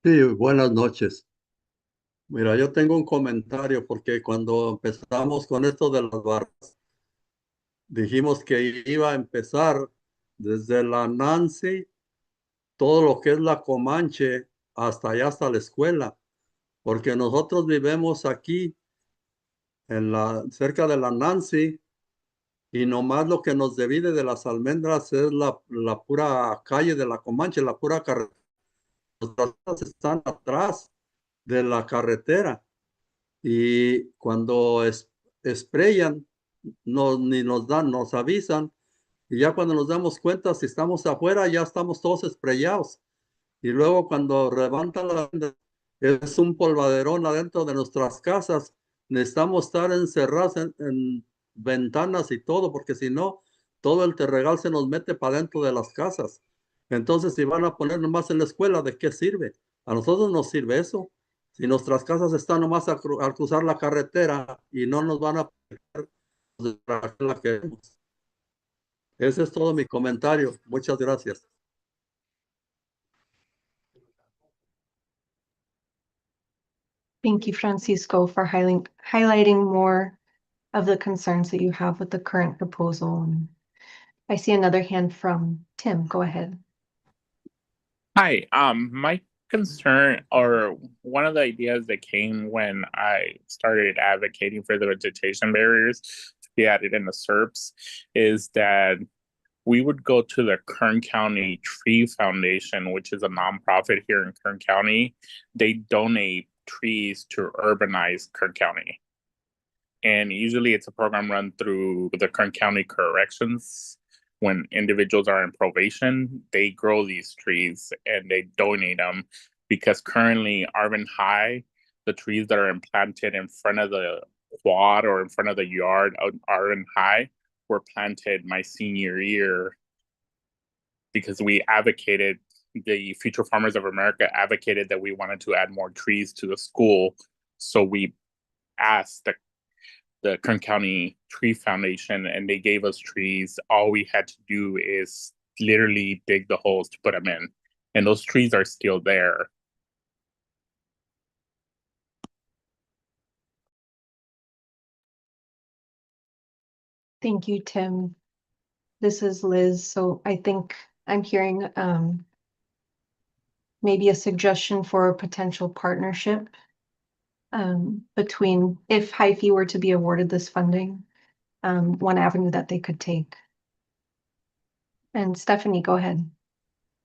Sí, buenas noches. Mira, yo tengo un comentario porque cuando empezamos con esto de las barras, dijimos que iba a empezar desde la Nancy, todo lo que es la Comanche, hasta allá, hasta la escuela, porque nosotros vivimos aquí cerca de la Nancy y nomás lo que nos divide de las almendras es la pura calle de la Comanche, la pura carretera. Nuestras casas están atrás de la carretera. Y cuando sprayan, ni nos dan, nos avisan. Y ya cuando nos damos cuenta, si estamos afuera, ya estamos todos sprayados. Y luego cuando levantan es un polvaderón adentro de nuestras casas. Necesitamos estar encerrados en ventanas y todo, porque si no, todo el terregal se nos mete para dentro de las casas. Entonces, si van a poner nomás en la escuela, ¿de qué sirve? A nosotros nos sirve eso. Si nuestras casas están nomás al cruzar la carretera y no nos van a pegar, pues, ¿para qué la queremos? Ese es todo mi comentario. Muchas gracias. Thank you, Francisco, for highlighting more of the concerns that you have with the current proposal. I see another hand from Tim. Go ahead. Hi, my concern or one of the ideas that came when I started advocating for the vegetation barriers to be added in the SERPs is that we would go to the Kern County Tree Foundation, which is a nonprofit here in Kern County. They donate trees to urbanize Kern County. And usually it's a program run through the Kern County Corrections. When individuals are in probation, they grow these trees and they donate them because currently Arvin High, the trees that are implanted in front of the quad or in front of the yard of Arvin High were planted my senior year because we advocated, the Future Farmers of America advocated that we wanted to add more trees to the school. So we asked the Kern County Tree Foundation, and they gave us trees. All we had to do is literally dig the holes to put them in, and those trees are still there. Thank you, Tim. This is Liz. So I think I'm hearing maybe a suggestion for a potential partnership between, if Hyphy were to be awarded this funding, one avenue that they could take. And Stephanie, go ahead.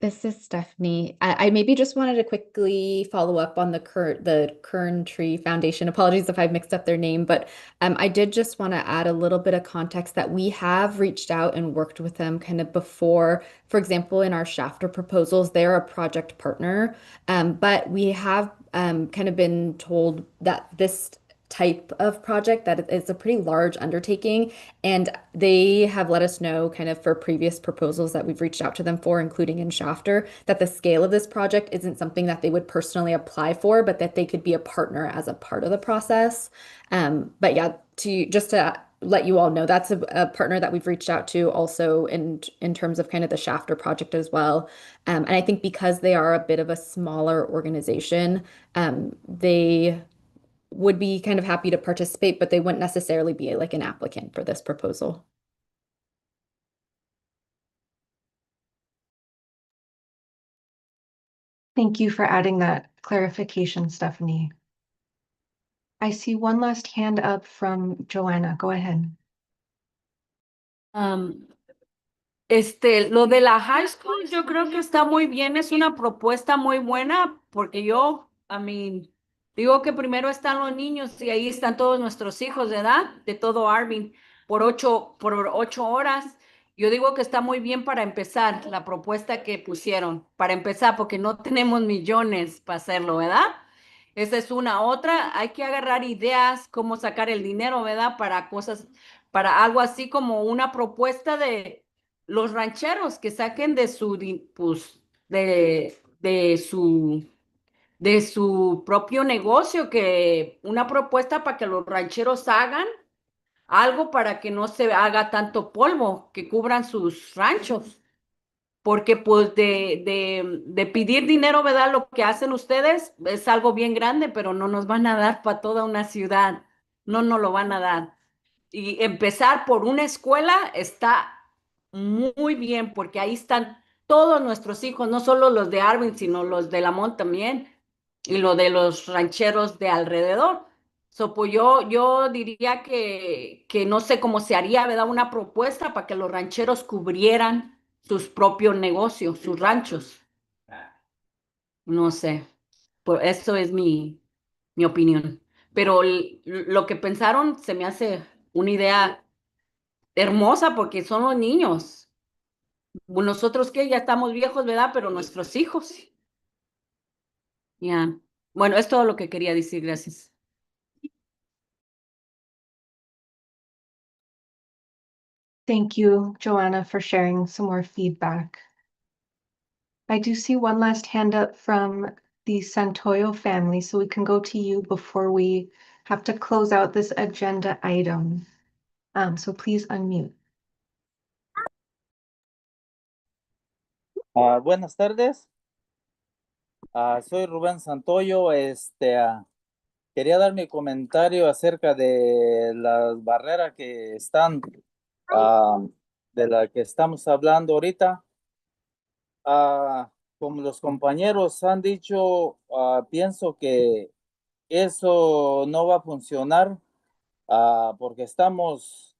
This is Stephanie. I maybe just wanted to quickly follow up on the Kern Tree Foundation. Apologies if I mixed up their name, but I did just want to add a little bit of context that we have reached out and worked with them kind of before. For example, in our Shafter proposals, they're a project partner, but we have kind of been told that this type of project, that it's a pretty large undertaking. And they have let us know kind of for previous proposals that we've reached out to them for, including in Shafter, that the scale of this project isn't something that they would personally apply for, but that they could be a partner as a part of the process. But yeah, to let you all know, that's a partner that we've reached out to also in terms of kind of the Shafter project as well. And I think because they are a bit of a smaller organization, they would be kind of happy to participate, but they wouldn't necessarily be like an applicant for this proposal. Thank you for adding that clarification, Stephanie. I see one last hand up from Joanna. Go ahead. Lo de la high school, yo creo que está muy bien, es una propuesta muy buena, porque yo, digo que primero están los niños y ahí están todos nuestros hijos de edad, de todo Arvin, por 8 horas. Yo digo que está muy bien para empezar la propuesta que pusieron, para empezar, porque no tenemos millones para hacerlo, ¿verdad? Esa es una. Otra, hay que agarrar ideas, cómo sacar el dinero, ¿verdad? Para cosas, para algo así como una propuesta de los rancheros que saquen de pues, de su propio negocio, que una propuesta para que los rancheros hagan algo para que no se haga tanto polvo, que cubran sus ranchos. Porque pues de pedir dinero, ¿verdad? Lo que hacen ustedes es algo bien grande, pero no nos van a dar para toda una ciudad. No nos lo van a dar. Y empezar por una escuela está muy bien, porque ahí están todos nuestros hijos, no solo los de Arvin, sino los de Lamont también, y lo de los rancheros de alrededor. Pues yo diría que no sé cómo se haría, ¿verdad? Una propuesta para que los rancheros cubrieran sus propios negocios, sus ranchos. No sé, pues eso es mi opinión. Pero lo que pensaron se me hace una idea hermosa, porque son los niños. Nosotros que ya estamos viejos, ¿verdad? Pero nuestros hijos. Ya. Bueno, es todo lo que quería decir. Gracias. Thank you, Joanna, for sharing some more feedback. I do see one last hand up from the Santoyo family, so we can go to you before we have to close out this agenda item. So please unmute. Buenas tardes. Soy Rubén Santoyo. Quería dar mi comentario acerca de las barreras que están, de la que estamos hablando ahorita. Como los compañeros han dicho, pienso que eso no va a funcionar, porque estamos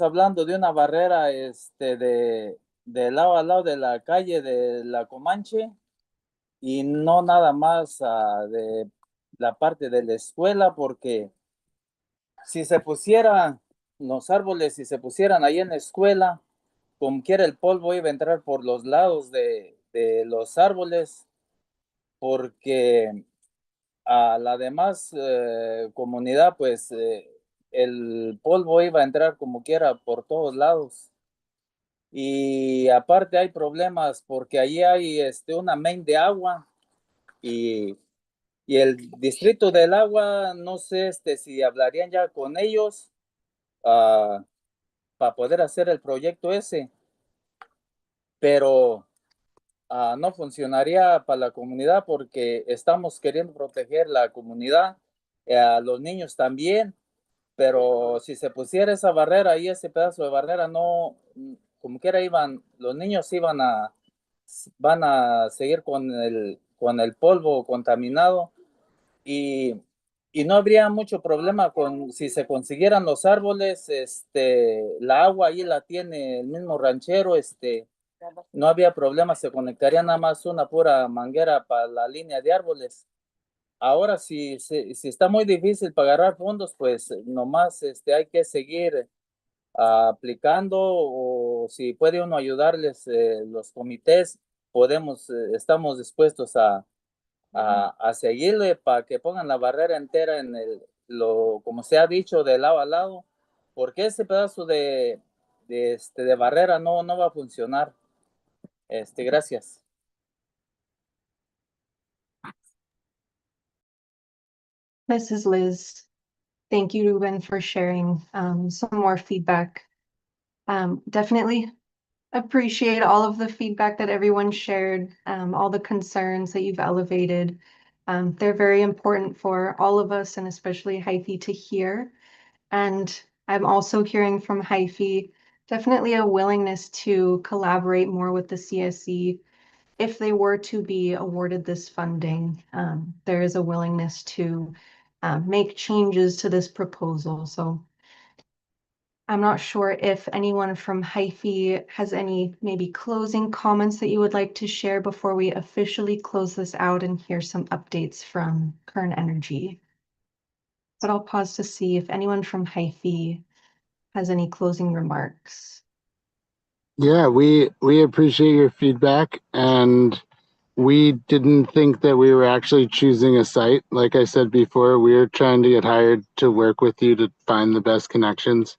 hablando de una barrera de lado a lado de la calle de la Comanche, y no nada más de la parte de la escuela, porque si se pusieran los árboles, si se pusieran ahí en la escuela, como quiera el polvo iba a entrar por los lados de los árboles, porque a la demás comunidad, pues el polvo iba a entrar como quiera por todos lados. Y aparte hay problemas porque allí hay una main de agua, y el distrito del agua, no sé si hablarían ya con ellos para poder hacer el proyecto ese, pero no funcionaría para la comunidad, porque estamos queriendo proteger la comunidad, a los niños también, pero si se pusiera esa barrera y ese pedazo de barrera, no, como quiera los niños van a seguir con el polvo contaminado, y no habría mucho problema si se consiguieran los árboles. La agua ahí la tiene el mismo ranchero, no había problema, se conectaría nada más una pura manguera para la línea de árboles. Ahora, si está muy difícil para agarrar fondos, pues nomás hay que seguir aplicando, o si puede uno ayudarles, los comités, estamos dispuestos a seguirle para que pongan la barrera entera en como se ha dicho, de lado a lado, porque ese pedazo de barrera no va a funcionar. Gracias. This is Liz. Thank you, Ruben, for sharing some more feedback. Definitely appreciate all of the feedback that everyone shared, all the concerns that you've elevated. They're very important for all of us, and especially Hyphy, to hear. And I'm also hearing from Hyphy definitely a willingness to collaborate more with the CSC. If they were to be awarded this funding, there is a willingness to make changes to this proposal. So I'm not sure if anyone from Hyphy has any maybe closing comments that you would like to share before we officially close this out and hear some updates from Kern Energy. But I'll pause to see if anyone from Hyphy has any closing remarks. Yeah, we appreciate your feedback, and we didn't think that we were actually choosing a site. Like I said before, we were trying to get hired to work with you to find the best connections.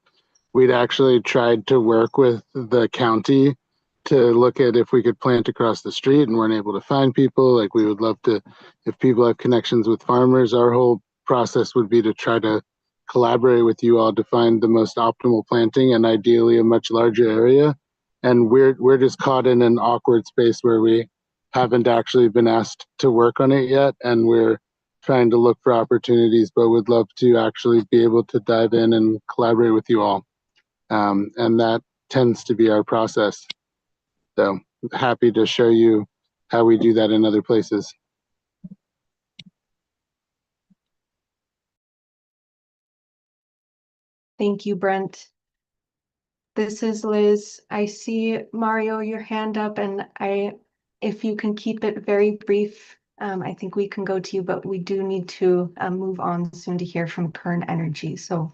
We'd actually tried to work with the county to look at if we could plant across the street and weren't able to find people. Like, we would love to, if people have connections with farmers, our whole process would be to try to collaborate with you all to find the most optimal planting and ideally a much larger area. And we're just caught in an awkward space where we haven't actually been asked to work on it yet, and we're trying to look for opportunities, but would love to actually be able to dive in and collaborate with you all. And that tends to be our process. So happy to show you how we do that in other places. Thank you, Brent. This is Liz. I see, Mario, your hand up, and if you can keep it very brief, I think we can go to you, but we do need to move on soon to hear from Kern Energy. So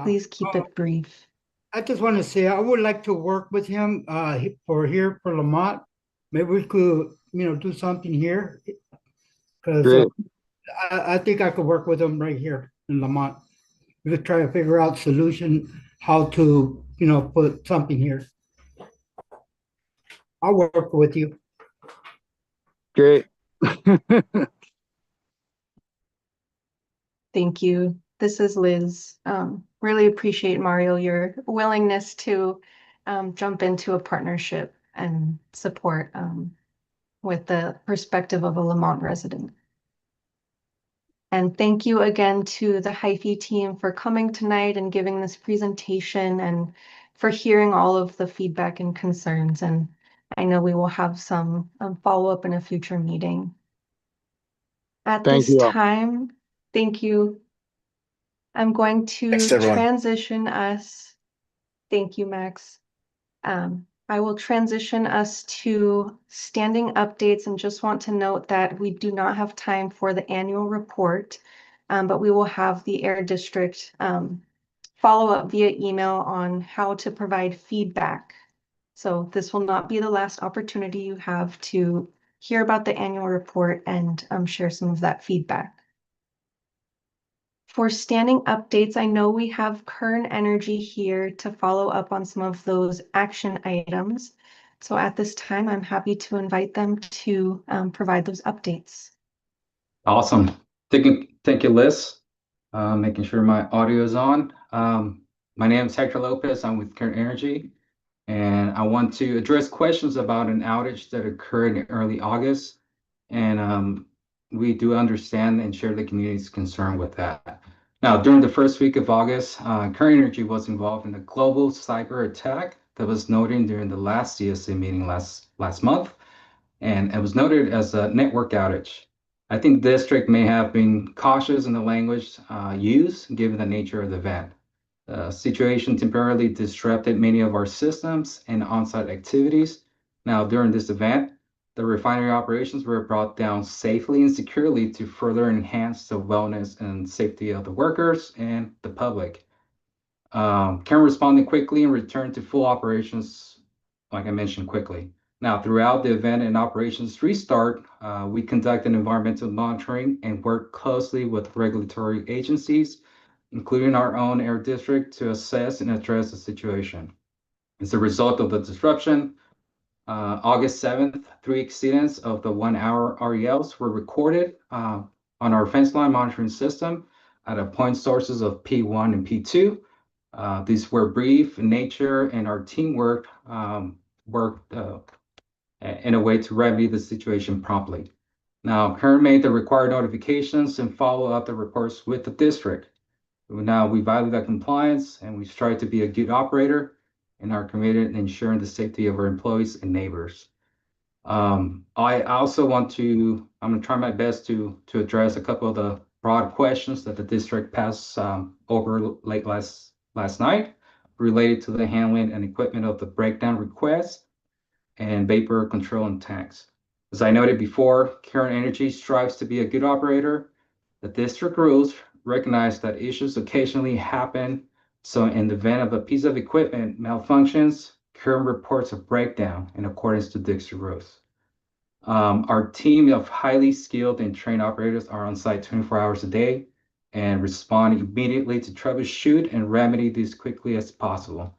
please keep it brief. I just want to say I would like to work with him for Lamont. Maybe we could, do something here, because I think I could work with him right here in Lamont. We could try to figure out solution how to, put something here. I'll work with you. Great. Thank you. This is Liz. Really appreciate, Mario, your willingness to jump into a partnership and support with the perspective of a Lamont resident. And thank you again to the Hyphy team for coming tonight and giving this presentation and for hearing all of the feedback and concerns. And I know we will have some follow-up in a future meeting. At this time, thank you. I'm going to transition us. Thank you, Max. I will transition us to standing updates and just want to note that we do not have time for the annual report, but we will have the Air District follow up via email on how to provide feedback. So this will not be the last opportunity you have to hear about the annual report and share some of that feedback. For standing updates, I know we have Kern Energy here to follow up on some of those action items. So at this time, I'm happy to invite them to provide those updates. Awesome. Thank you, Liz. Making sure my audio is on. My name is Hector Lopez. I'm with Kern Energy, and I want to address questions about an outage that occurred in early August. And we do understand and share the community's concern with that. Now, during the first week of August, Kern Energy was involved in a global cyber attack that was noted during the last CSC meeting last month, and it was noted as a network outage. I think the district may have been cautious in the language used, given the nature of the event. The situation temporarily disrupted many of our systems and on-site activities. Now, during this event, the refinery operations were brought down safely and securely to further enhance the wellness and safety of the workers and the public. Kern responded quickly and returned to full operations, like I mentioned, quickly. Now, throughout the event and operations restart, we conducted environmental monitoring and worked closely with regulatory agencies, including our own air district, to assess and address the situation. As a result of the disruption, August 7th, 3 accidents of the 1-hour RELs were recorded on our fence line monitoring system at a point sources of P1 and P2. These were brief in nature, and our team worked in a way to remedy the situation promptly. Now, Kern made the required notifications and followed up the reports with the district. Now, we value that compliance, and we strive to be a good operator and are committed to ensuring the safety of our employees and neighbors. I also I'm going to try my best to address a couple of the broad questions that the district passed over late last night related to the handling and equipment of the breakdown request and vapor control and tanks. As I noted before, Kern Energy strives to be a good operator. The district rules recognize that issues occasionally happen. So in the event of a piece of equipment malfunctions, Kern reports a breakdown in accordance to district rules. Our team of highly skilled and trained operators are on site 24 hours a day and respond immediately to troubleshoot and remedy these quickly as possible.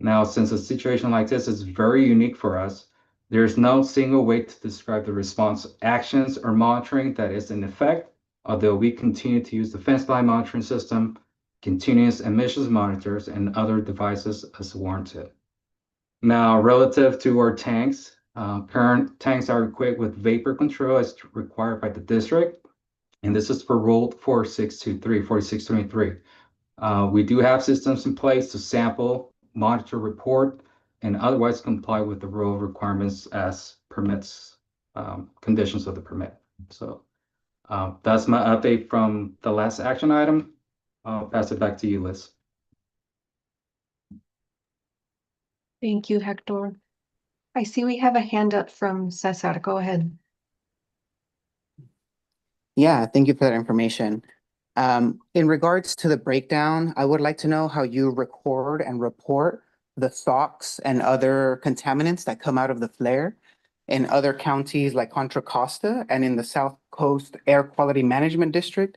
Now, since a situation like this is very unique for us, there's no single way to describe the response actions or monitoring that is in effect, although we continue to use the fence line monitoring system, continuous emissions monitors, and other devices as warranted. Now, relative to our tanks, current tanks are equipped with vapor control as required by the district, and this is for Rule 4623. We do have systems in place to sample, monitor, report, and otherwise comply with the rule requirements as permits, conditions of the permit. So that's my update from the last action item. I'll pass it back to you, Liz. Thank you, Hector. I see we have a hand up from Cesar. Go ahead. Yeah, thank you for that information. In regards to the breakdown, I would like to know how you record and report the SOx and other contaminants that come out of the flare in other counties like Contra Costa and in the South Coast Air Quality Management District.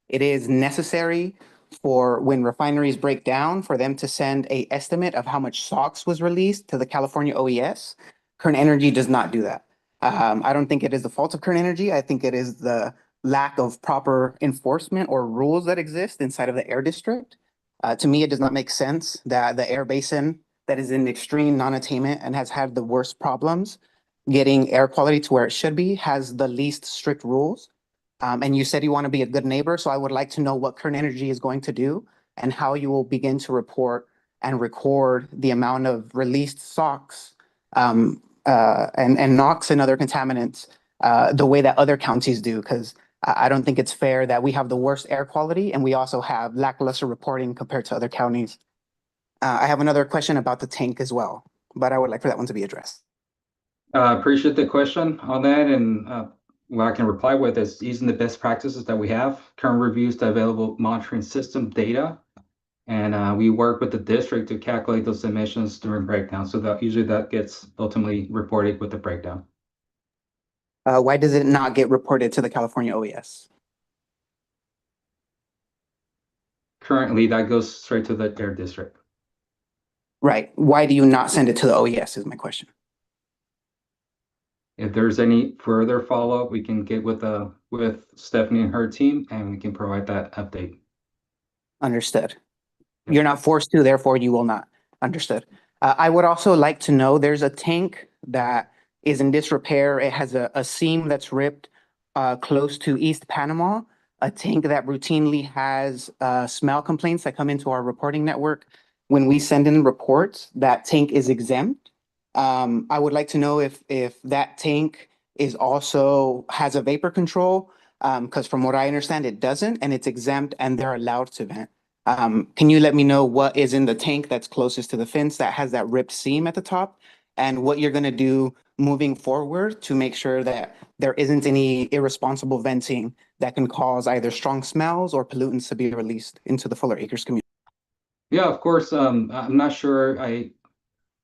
It is necessary for when refineries break down for them to send an estimate of how much SOx was released to the California OES. Kern Energy does not do that. I don't think it is the fault of Kern Energy. I think it is the lack of proper enforcement or rules that exist inside of the air district. To me, it does not make sense that the air basin that is in extreme non-attainment and has had the worst problems getting air quality to where it should be has the least strict rules. And you said you want to be a good neighbor, so I would like to know what Kern Energy is going to do and how you will begin to report and record the amount of released SOx and NOx and other contaminants the way that other counties do, because I don't think it's fair that we have the worst air quality and we also have lackluster reporting compared to other counties. I have another question about the tank as well, but I would like for that one to be addressed. Appreciate the question on that, and what I can reply with is using the best practices that we have. Current reviews the available monitoring system data, and we work with the district to calculate those emissions during breakdown. So that usually that gets ultimately reported with the breakdown. Why does it not get reported to the California OES? Currently, that goes straight to the air district. Right. Why do you not send it to the OES is my question. If there's any further follow-up, we can get with Stephanie and her team, and we can provide that update. Understood. You're not forced to, therefore you will not. Understood. I would also like to know, there's a tank that is in disrepair. It has a seam that's ripped close to East Panama, a tank that routinely has smell complaints that come into our reporting network. When we send in reports, that tank is exempt. I would like to know if that tank is also has a vapor control, because from what I understand, it doesn't, and it's exempt and they're allowed to vent. Can you let me know what is in the tank that's closest to the fence that has that ripped seam at the top, and what you're going to do moving forward to make sure that there isn't any irresponsible venting that can cause either strong smells or pollutants to be released into the Fuller Acres community? Yeah, of course. I'm not sure I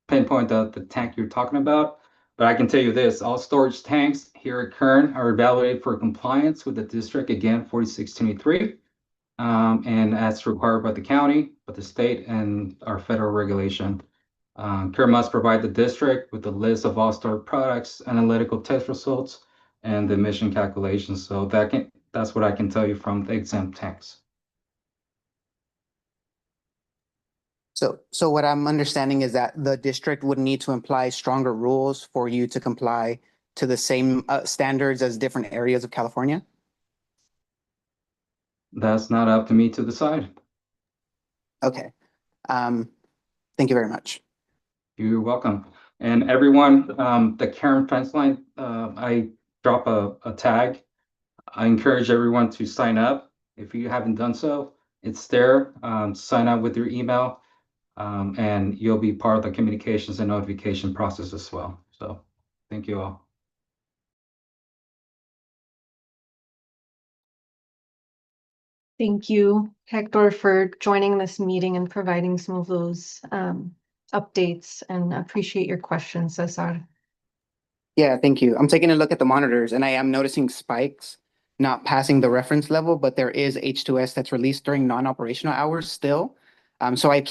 pinpoint the tank you're talking about. But I can tell you this, all storage tanks here at Kern are evaluated for compliance with the district, again, 4623. And as required by the county, by the state, and our federal regulation. Kern must provide the district with a list of all storage products, analytical test results, and the emission calculations. So that's what I can tell you from the exempt tanks. So what I'm understanding is that the district would need to imply stronger rules for you to comply to the same standards as different areas of California? That's not up to me to decide. Okay. Thank you very much. You're welcome. And everyone, the Karen fence line, I drop a tag. I encourage everyone to sign up. If you haven't done so, it's there. Sign up with your email, and you'll be part of the communications and notification process as well. So thank you all. Thank you, Hector, for joining this meeting and providing some of those updates, and appreciate your questions, Cesar. Yeah, thank you. I'm taking a look at the monitors and I am noticing spikes not passing the reference level, but there is H2S that's released during non-operational hours still. So I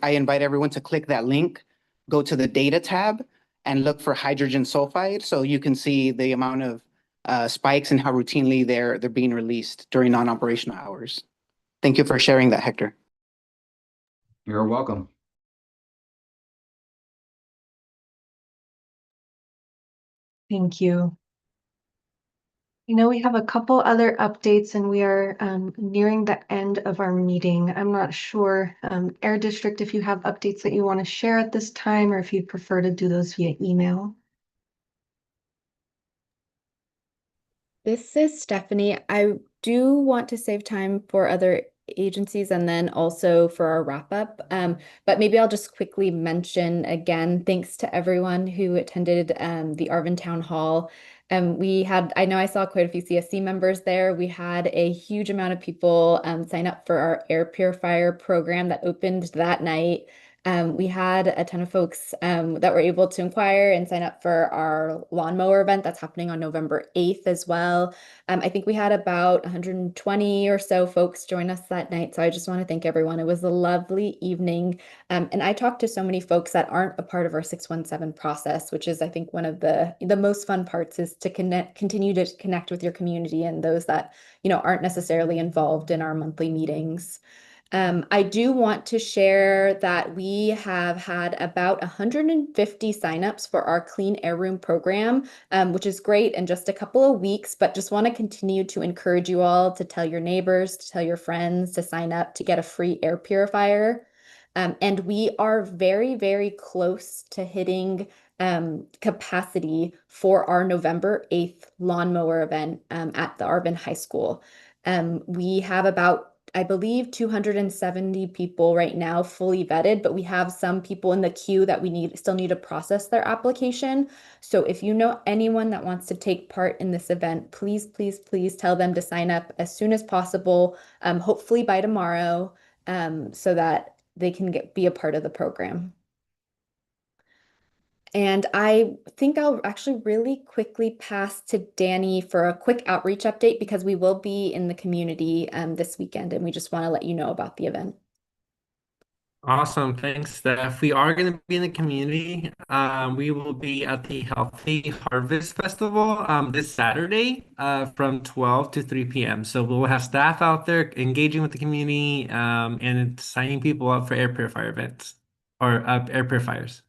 invite everyone to click that link, go to the data tab and look for hydrogen sulfide so you can see the amount of spikes and how routinely they're being released during non-operational hours. Thank you for sharing that, Hector. You're welcome. Thank you. You know, we have a couple other updates and we are nearing the end of our meeting. I'm not sure, Air District, if you have updates that you want to share at this time, or if you'd prefer to do those via email. This is Stephanie. I do want to save time for other agencies and then also for our wrap up. But maybe I'll just quickly mention again, thanks to everyone who attended the Arvin Town Hall. I know I saw quite a few CSC members there. We had a huge amount of people sign up for our air purifier program that opened that night. We had a ton of folks that were able to inquire and sign up for our lawnmower event that's happening on November 8th as well. I think we had about 120 or so folks join us that night. So I just want to thank everyone. It was a lovely evening. And I talked to so many folks that aren't a part of our 617 process, which is, I think, one of the most fun parts is to continue to connect with your community and those that, aren't necessarily involved in our monthly meetings. I do want to share that we have had about 150 signups for our Clean Air Room program, which is great in just a couple of weeks, but just want to continue to encourage you all to tell your neighbors, to tell your friends to sign up to get a free air purifier. And we are very, very close to hitting capacity for our November 8th lawnmower event at the Arvin High School. We have about, I believe, 270 people right now fully vetted, but we have some people in the queue that we still need to process their application. So if you know anyone that wants to take part in this event, please, please, please tell them to sign up as soon as possible, hopefully by tomorrow, so that they can be a part of the program. And I think I'll actually really quickly pass to Danny for a quick outreach update because we will be in the community this weekend and we just want to let you know about the event. Awesome. Thanks, Steph. We are going to be in the community. We will be at the Healthy Harvest Festival this Saturday from 12 to 3 p.m. So we'll have staff out there engaging with the community and signing people up for air purifier events or air purifiers.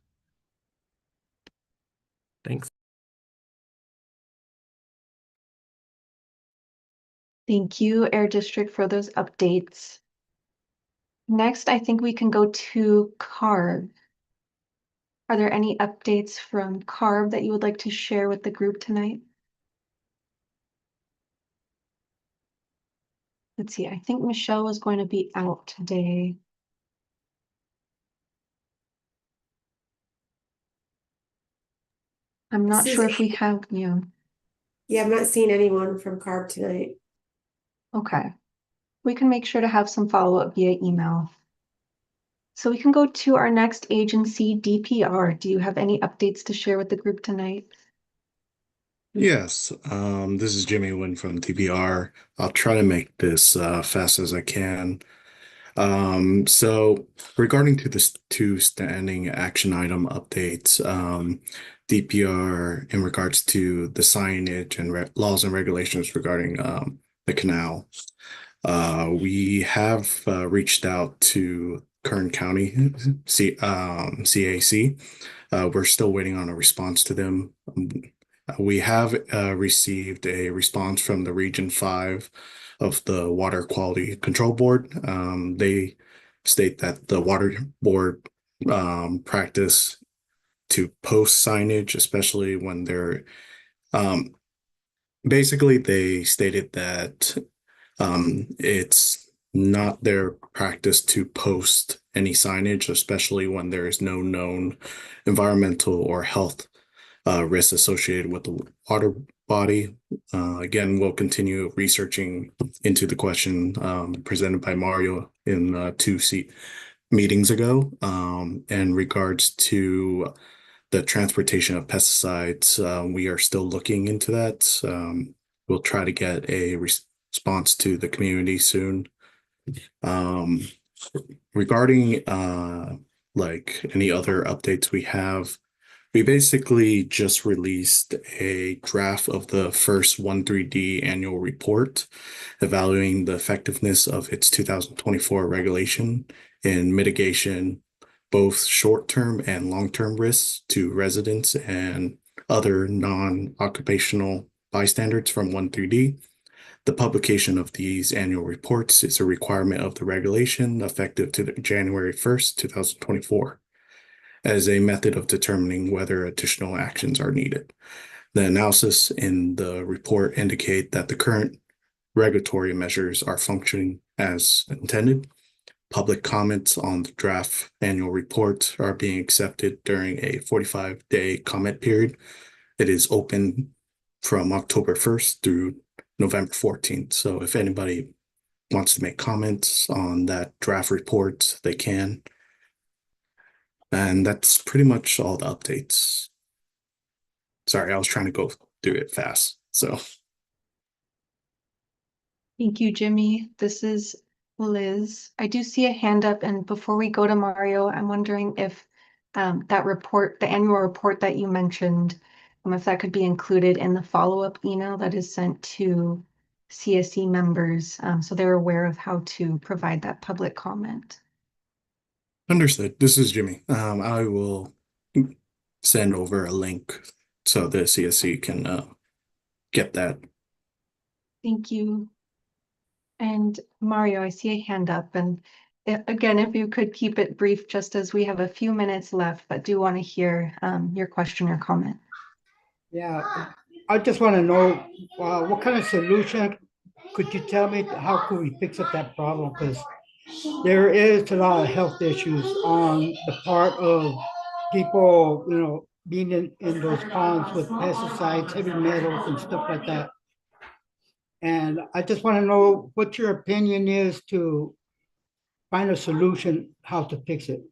Thanks. Thank you, Air District, for those updates. Next, I think we can go to CARB. Are there any updates from CARB that you would like to share with the group tonight? Let's see, I think Michelle is going to be out today. I'm not sure if we have you. Yeah, I'm not seeing anyone from CARB tonight. Okay. We can make sure to have some follow-up via email. So we can go to our next agency, DPR. Do you have any updates to share with the group tonight? Yes, this is Jimmy Wynn from TPR. I'll try to make this fast as I can. So regarding to the two standing action item updates, DPR in regards to the signage and laws and regulations regarding the canal. We have reached out to Kern County CAC. We're still waiting on a response to them. We have received a response from the Region 5 of the Water Quality Control Board. They state that the Water Board practice to post signage, especially when they're basically they stated that it's not their practice to post any signage, especially when there is no known environmental or health risks associated with the water body. Again, we'll continue researching into the question presented by Mario in 2 meetings ago. In regards to the transportation of pesticides, we are still looking into that. We'll try to get a response to the community soon. Regarding like any other updates we have, we basically just released a draft of the first 13D annual report evaluating the effectiveness of its 2024 regulation in mitigation, both short-term and long-term risks to residents and other non-occupational bystanders from 13D. The publication of these annual reports is a requirement of the regulation effective to January 1st, 2024. As a method of determining whether additional actions are needed. The analysis in the report indicate that the current regulatory measures are functioning as intended. Public comments on the draft annual report are being accepted during a 45-day comment period. It is open from October 1st through November 14th. So if anybody wants to make comments on that draft report, they can. And that's pretty much all the updates. Sorry, I was trying to go through it fast. So Thank you, Jimmy. This is Liz. I do see a hand up, and before we go to Mario, I'm wondering if that report, the annual report that you mentioned, if that could be included in the follow-up email that is sent to CSC members, so they're aware of how to provide that public comment. understood. This is Jimmy. I will send over a link so the CSC can get that. Thank you. And Mario, I see a hand up, and again, if you could keep it brief, just as we have a few minutes left, but do want to hear your question or comment. Yeah, I just want to know what kind of solution could you tell me? How could we fix up that problem? Because there is a lot of health issues on the part of people, being in those ponds with pesticides, heavy metals, and stuff like that. And I just want to know what your opinion is to find a solution how to fix it.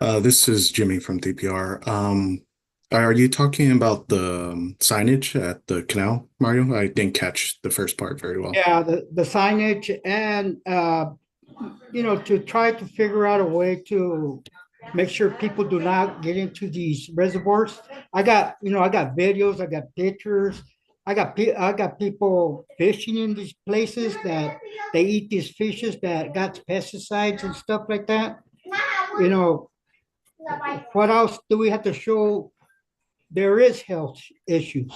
This is Jimmy from DPR. Are you talking about the signage at the canal, Mario? I didn't catch the first part very well. Yeah, the signage and, to try to figure out a way to make sure people do not get into these reservoirs. I got videos, I got pictures. I got people fishing in these places that they eat these fishes that got pesticides and stuff like that. What else do we have to show? There is health issues.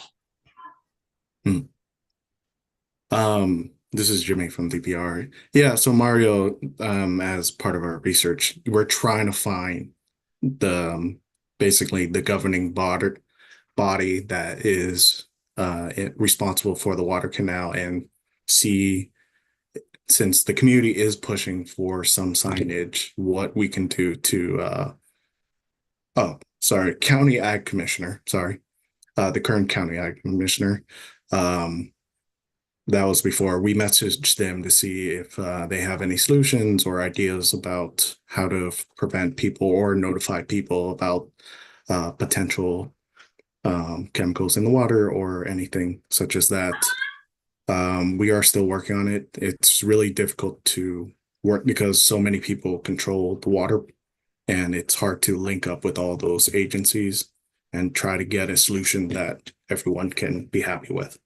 This is Jimmy from DPR. Yeah, so Mario, as part of our research, we're trying to find basically the governing body that is responsible for the water canal and see, since the community is pushing for some signage, what we can do to County Ag Commissioner, the current County Ag Commissioner, that was before we messaged them to see if they have any solutions or ideas about how to prevent people or notify people about potential chemicals in the water or anything such as that. We are still working on it. It's really difficult to work because so many people control the water, and it's hard to link up with all those agencies and try to get a solution that everyone can be happy with.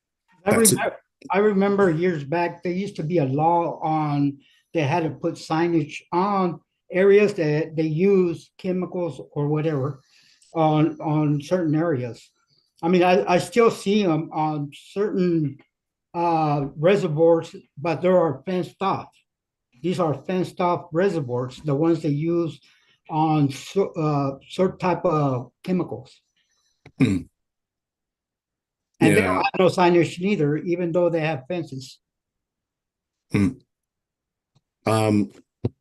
I remember years back, there used to be a law on, they had to put signage on areas that they use chemicals or whatever on certain areas. I mean, I still see them on certain reservoirs, but there are fenced off. These are fenced off reservoirs, the ones they use on certain type of chemicals. Hmm. And they don't have no signage neither, even though they have fences. I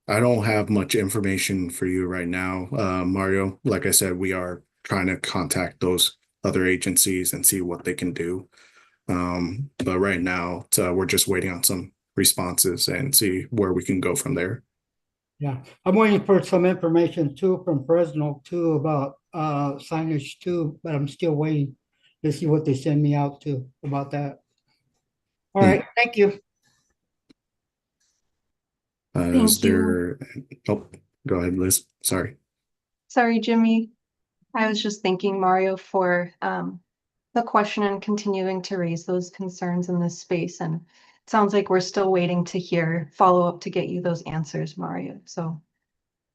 don't have much information for you right now, Mario. Like I said, we are trying to contact those other agencies and see what they can do. But right now, we're just waiting on some responses and see where we can go from there. Yeah, I'm waiting for some information too from Fresno too about signage too, but I'm still waiting to see what they send me out to about that. All right, thank you. Is there, oh, go ahead, Liz. Sorry. Sorry, Jimmy. I was just thanking Mario for the question and continuing to raise those concerns in this space. And it sounds like we're still waiting to hear follow-up to get you those answers, Mario. So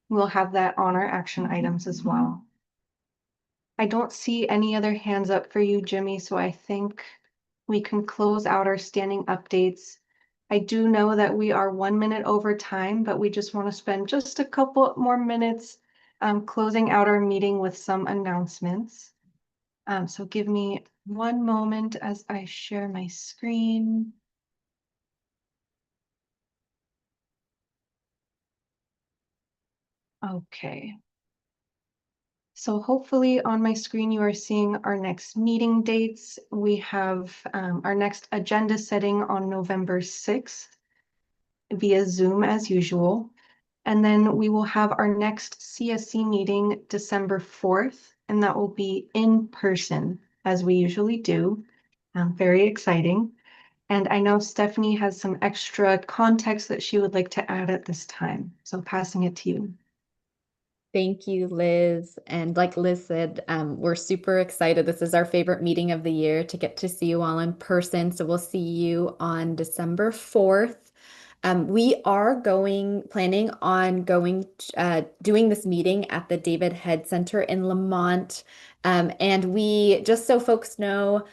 we'll have that on our action items as well. I don't see any other hands up for you, Jimmy, so I think we can close out our standing updates. I do know that we are 1 minute over time, but we just want to spend just a couple more minutes closing out our meeting with some announcements. So give me one moment as I share my screen. Okay. So hopefully on my screen, you are seeing our next meeting dates. We have our next agenda setting on November 6th via Zoom as usual. And then we will have our next CSC meeting December 4th, and that will be in person as we usually do. Very exciting. And I know Stephanie has some extra context that she would like to add at this time. So passing it to you. Thank you, Liz. And like Liz said, we're super excited. This is our favorite meeting of the year to get to see you all in person. So we'll see you on December 4th. We are planning on doing this meeting at the David Head Center in Lamont. And we, just so folks know,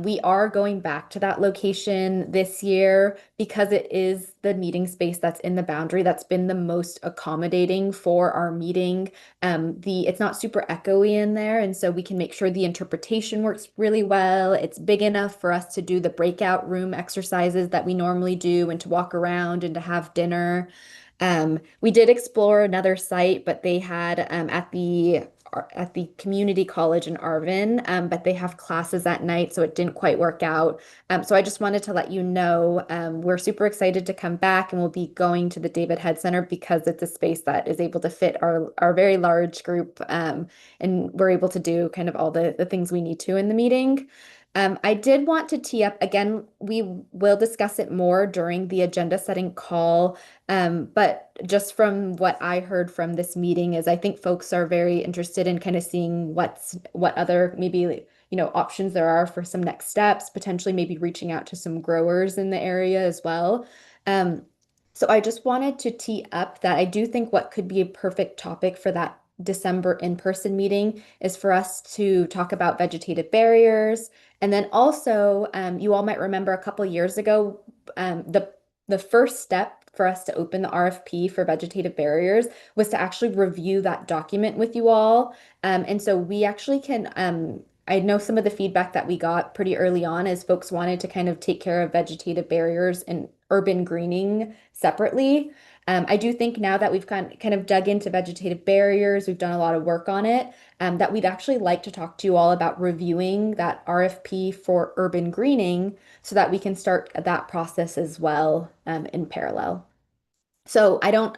we are going back to that location this year because it is the meeting space that's in the boundary that's been the most accommodating for our meeting. It's not super echoey in there, and so we can make sure the interpretation works really well. It's big enough for us to do the breakout room exercises that we normally do and to walk around and to have dinner. We did explore another site, but they had at the community college in Arvin, but they have classes at night, so it didn't quite work out. So I just wanted to let you know we're super excited to come back, and we'll be going to the David Head Center because it's a space that is able to fit our very large group, and we're able to do kind of all the things we need to in the meeting. I did want to tee up again, we will discuss it more during the agenda setting call. But just from what I heard from this meeting is I think folks are very interested in kind of seeing what other maybe options there are for some next steps, potentially maybe reaching out to some growers in the area as well. So I just wanted to tee up that I do think what could be a perfect topic for that December in-person meeting is for us to talk about vegetative barriers. And then also, you all might remember a couple years ago, the first step for us to open the RFP for vegetative barriers was to actually review that document with you all. And so we actually can, I know some of the feedback that we got pretty early on is folks wanted to kind of take care of vegetative barriers and urban greening separately. I do think now that we've kind of dug into vegetative barriers, we've done a lot of work on it, that we'd actually like to talk to you all about reviewing that RFP for urban greening so that we can start that process as well in parallel. So I don't,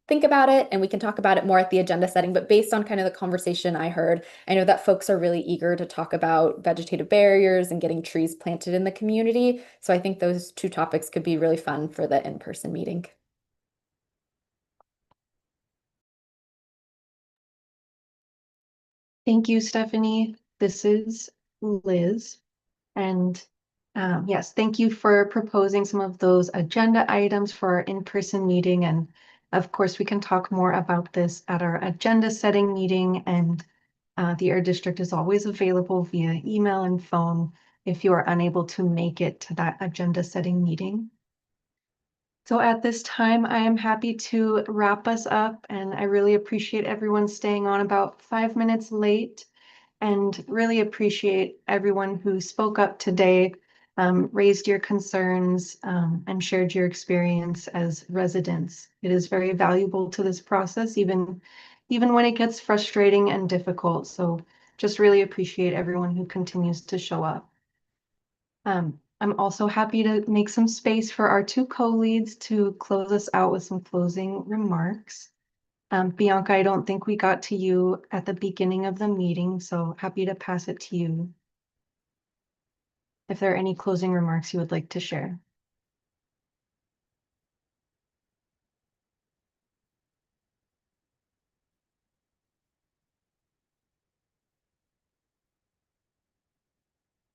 think about it and we can talk about it more at the agenda setting, but based on kind of the conversation I heard, I know that folks are really eager to talk about vegetative barriers and getting trees planted in the community. So I think those two topics could be really fun for the in-person meeting. Thank you, Stephanie. This is Liz. And yes, thank you for proposing some of those agenda items for our in-person meeting. And of course, we can talk more about this at our agenda setting meeting. And the Air District is always available via email and phone if you are unable to make it to that agenda setting meeting. So at this time, I am happy to wrap us up, and I really appreciate everyone staying on about 5 minutes late, and really appreciate everyone who spoke up today, raised your concerns, and shared your experience as residents. It is very valuable to this process, even when it gets frustrating and difficult. So just really appreciate everyone who continues to show up. I'm also happy to make some space for our two co-leads to close us out with some closing remarks. Bianca, I don't think we got to you at the beginning of the meeting, so happy to pass it to you if there are any closing remarks you would like to share.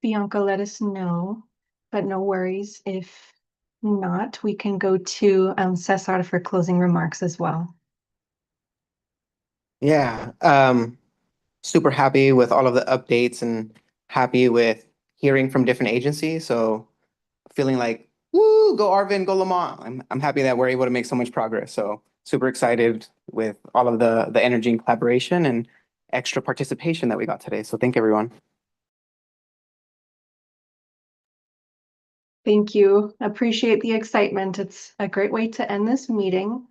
Bianca, let us know, but no worries. If not, we can go to Cesar for closing remarks as well. Yeah, super happy with all of the updates and happy with hearing from different agencies. So feeling like, woo, go Arvin, go Lamont. I'm happy that we're able to make so much progress. So super excited with all of the energy and collaboration and extra participation that we got today. So thank everyone. Thank you. Appreciate the excitement. It's a great way to end this meeting.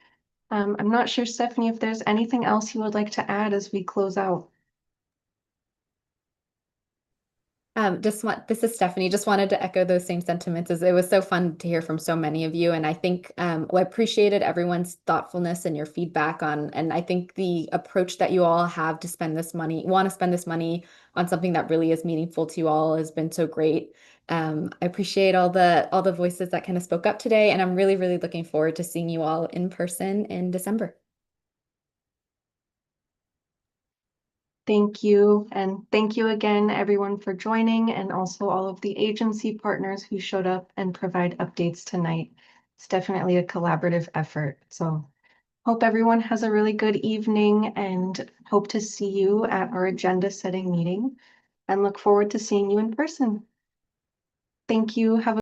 I'm not sure, Stephanie, if there's anything else you would like to add as we close out. This is Stephanie. Just wanted to echo those same sentiments as it was so fun to hear from so many of you. And I think I appreciated everyone's thoughtfulness and your feedback and I think the approach that you all have to spend this money, want to spend this money on something that really is meaningful to you all has been so great. I appreciate all the voices that kind of spoke up today, and I'm really, really looking forward to seeing you all in person in December. Thank you. And thank you again, everyone, for joining, and also all of the agency partners who showed up and provide updates tonight. It's definitely a collaborative effort. So hope everyone has a really good evening and hope to see you at our agenda setting meeting and look forward to seeing you in person. Thank you. Have a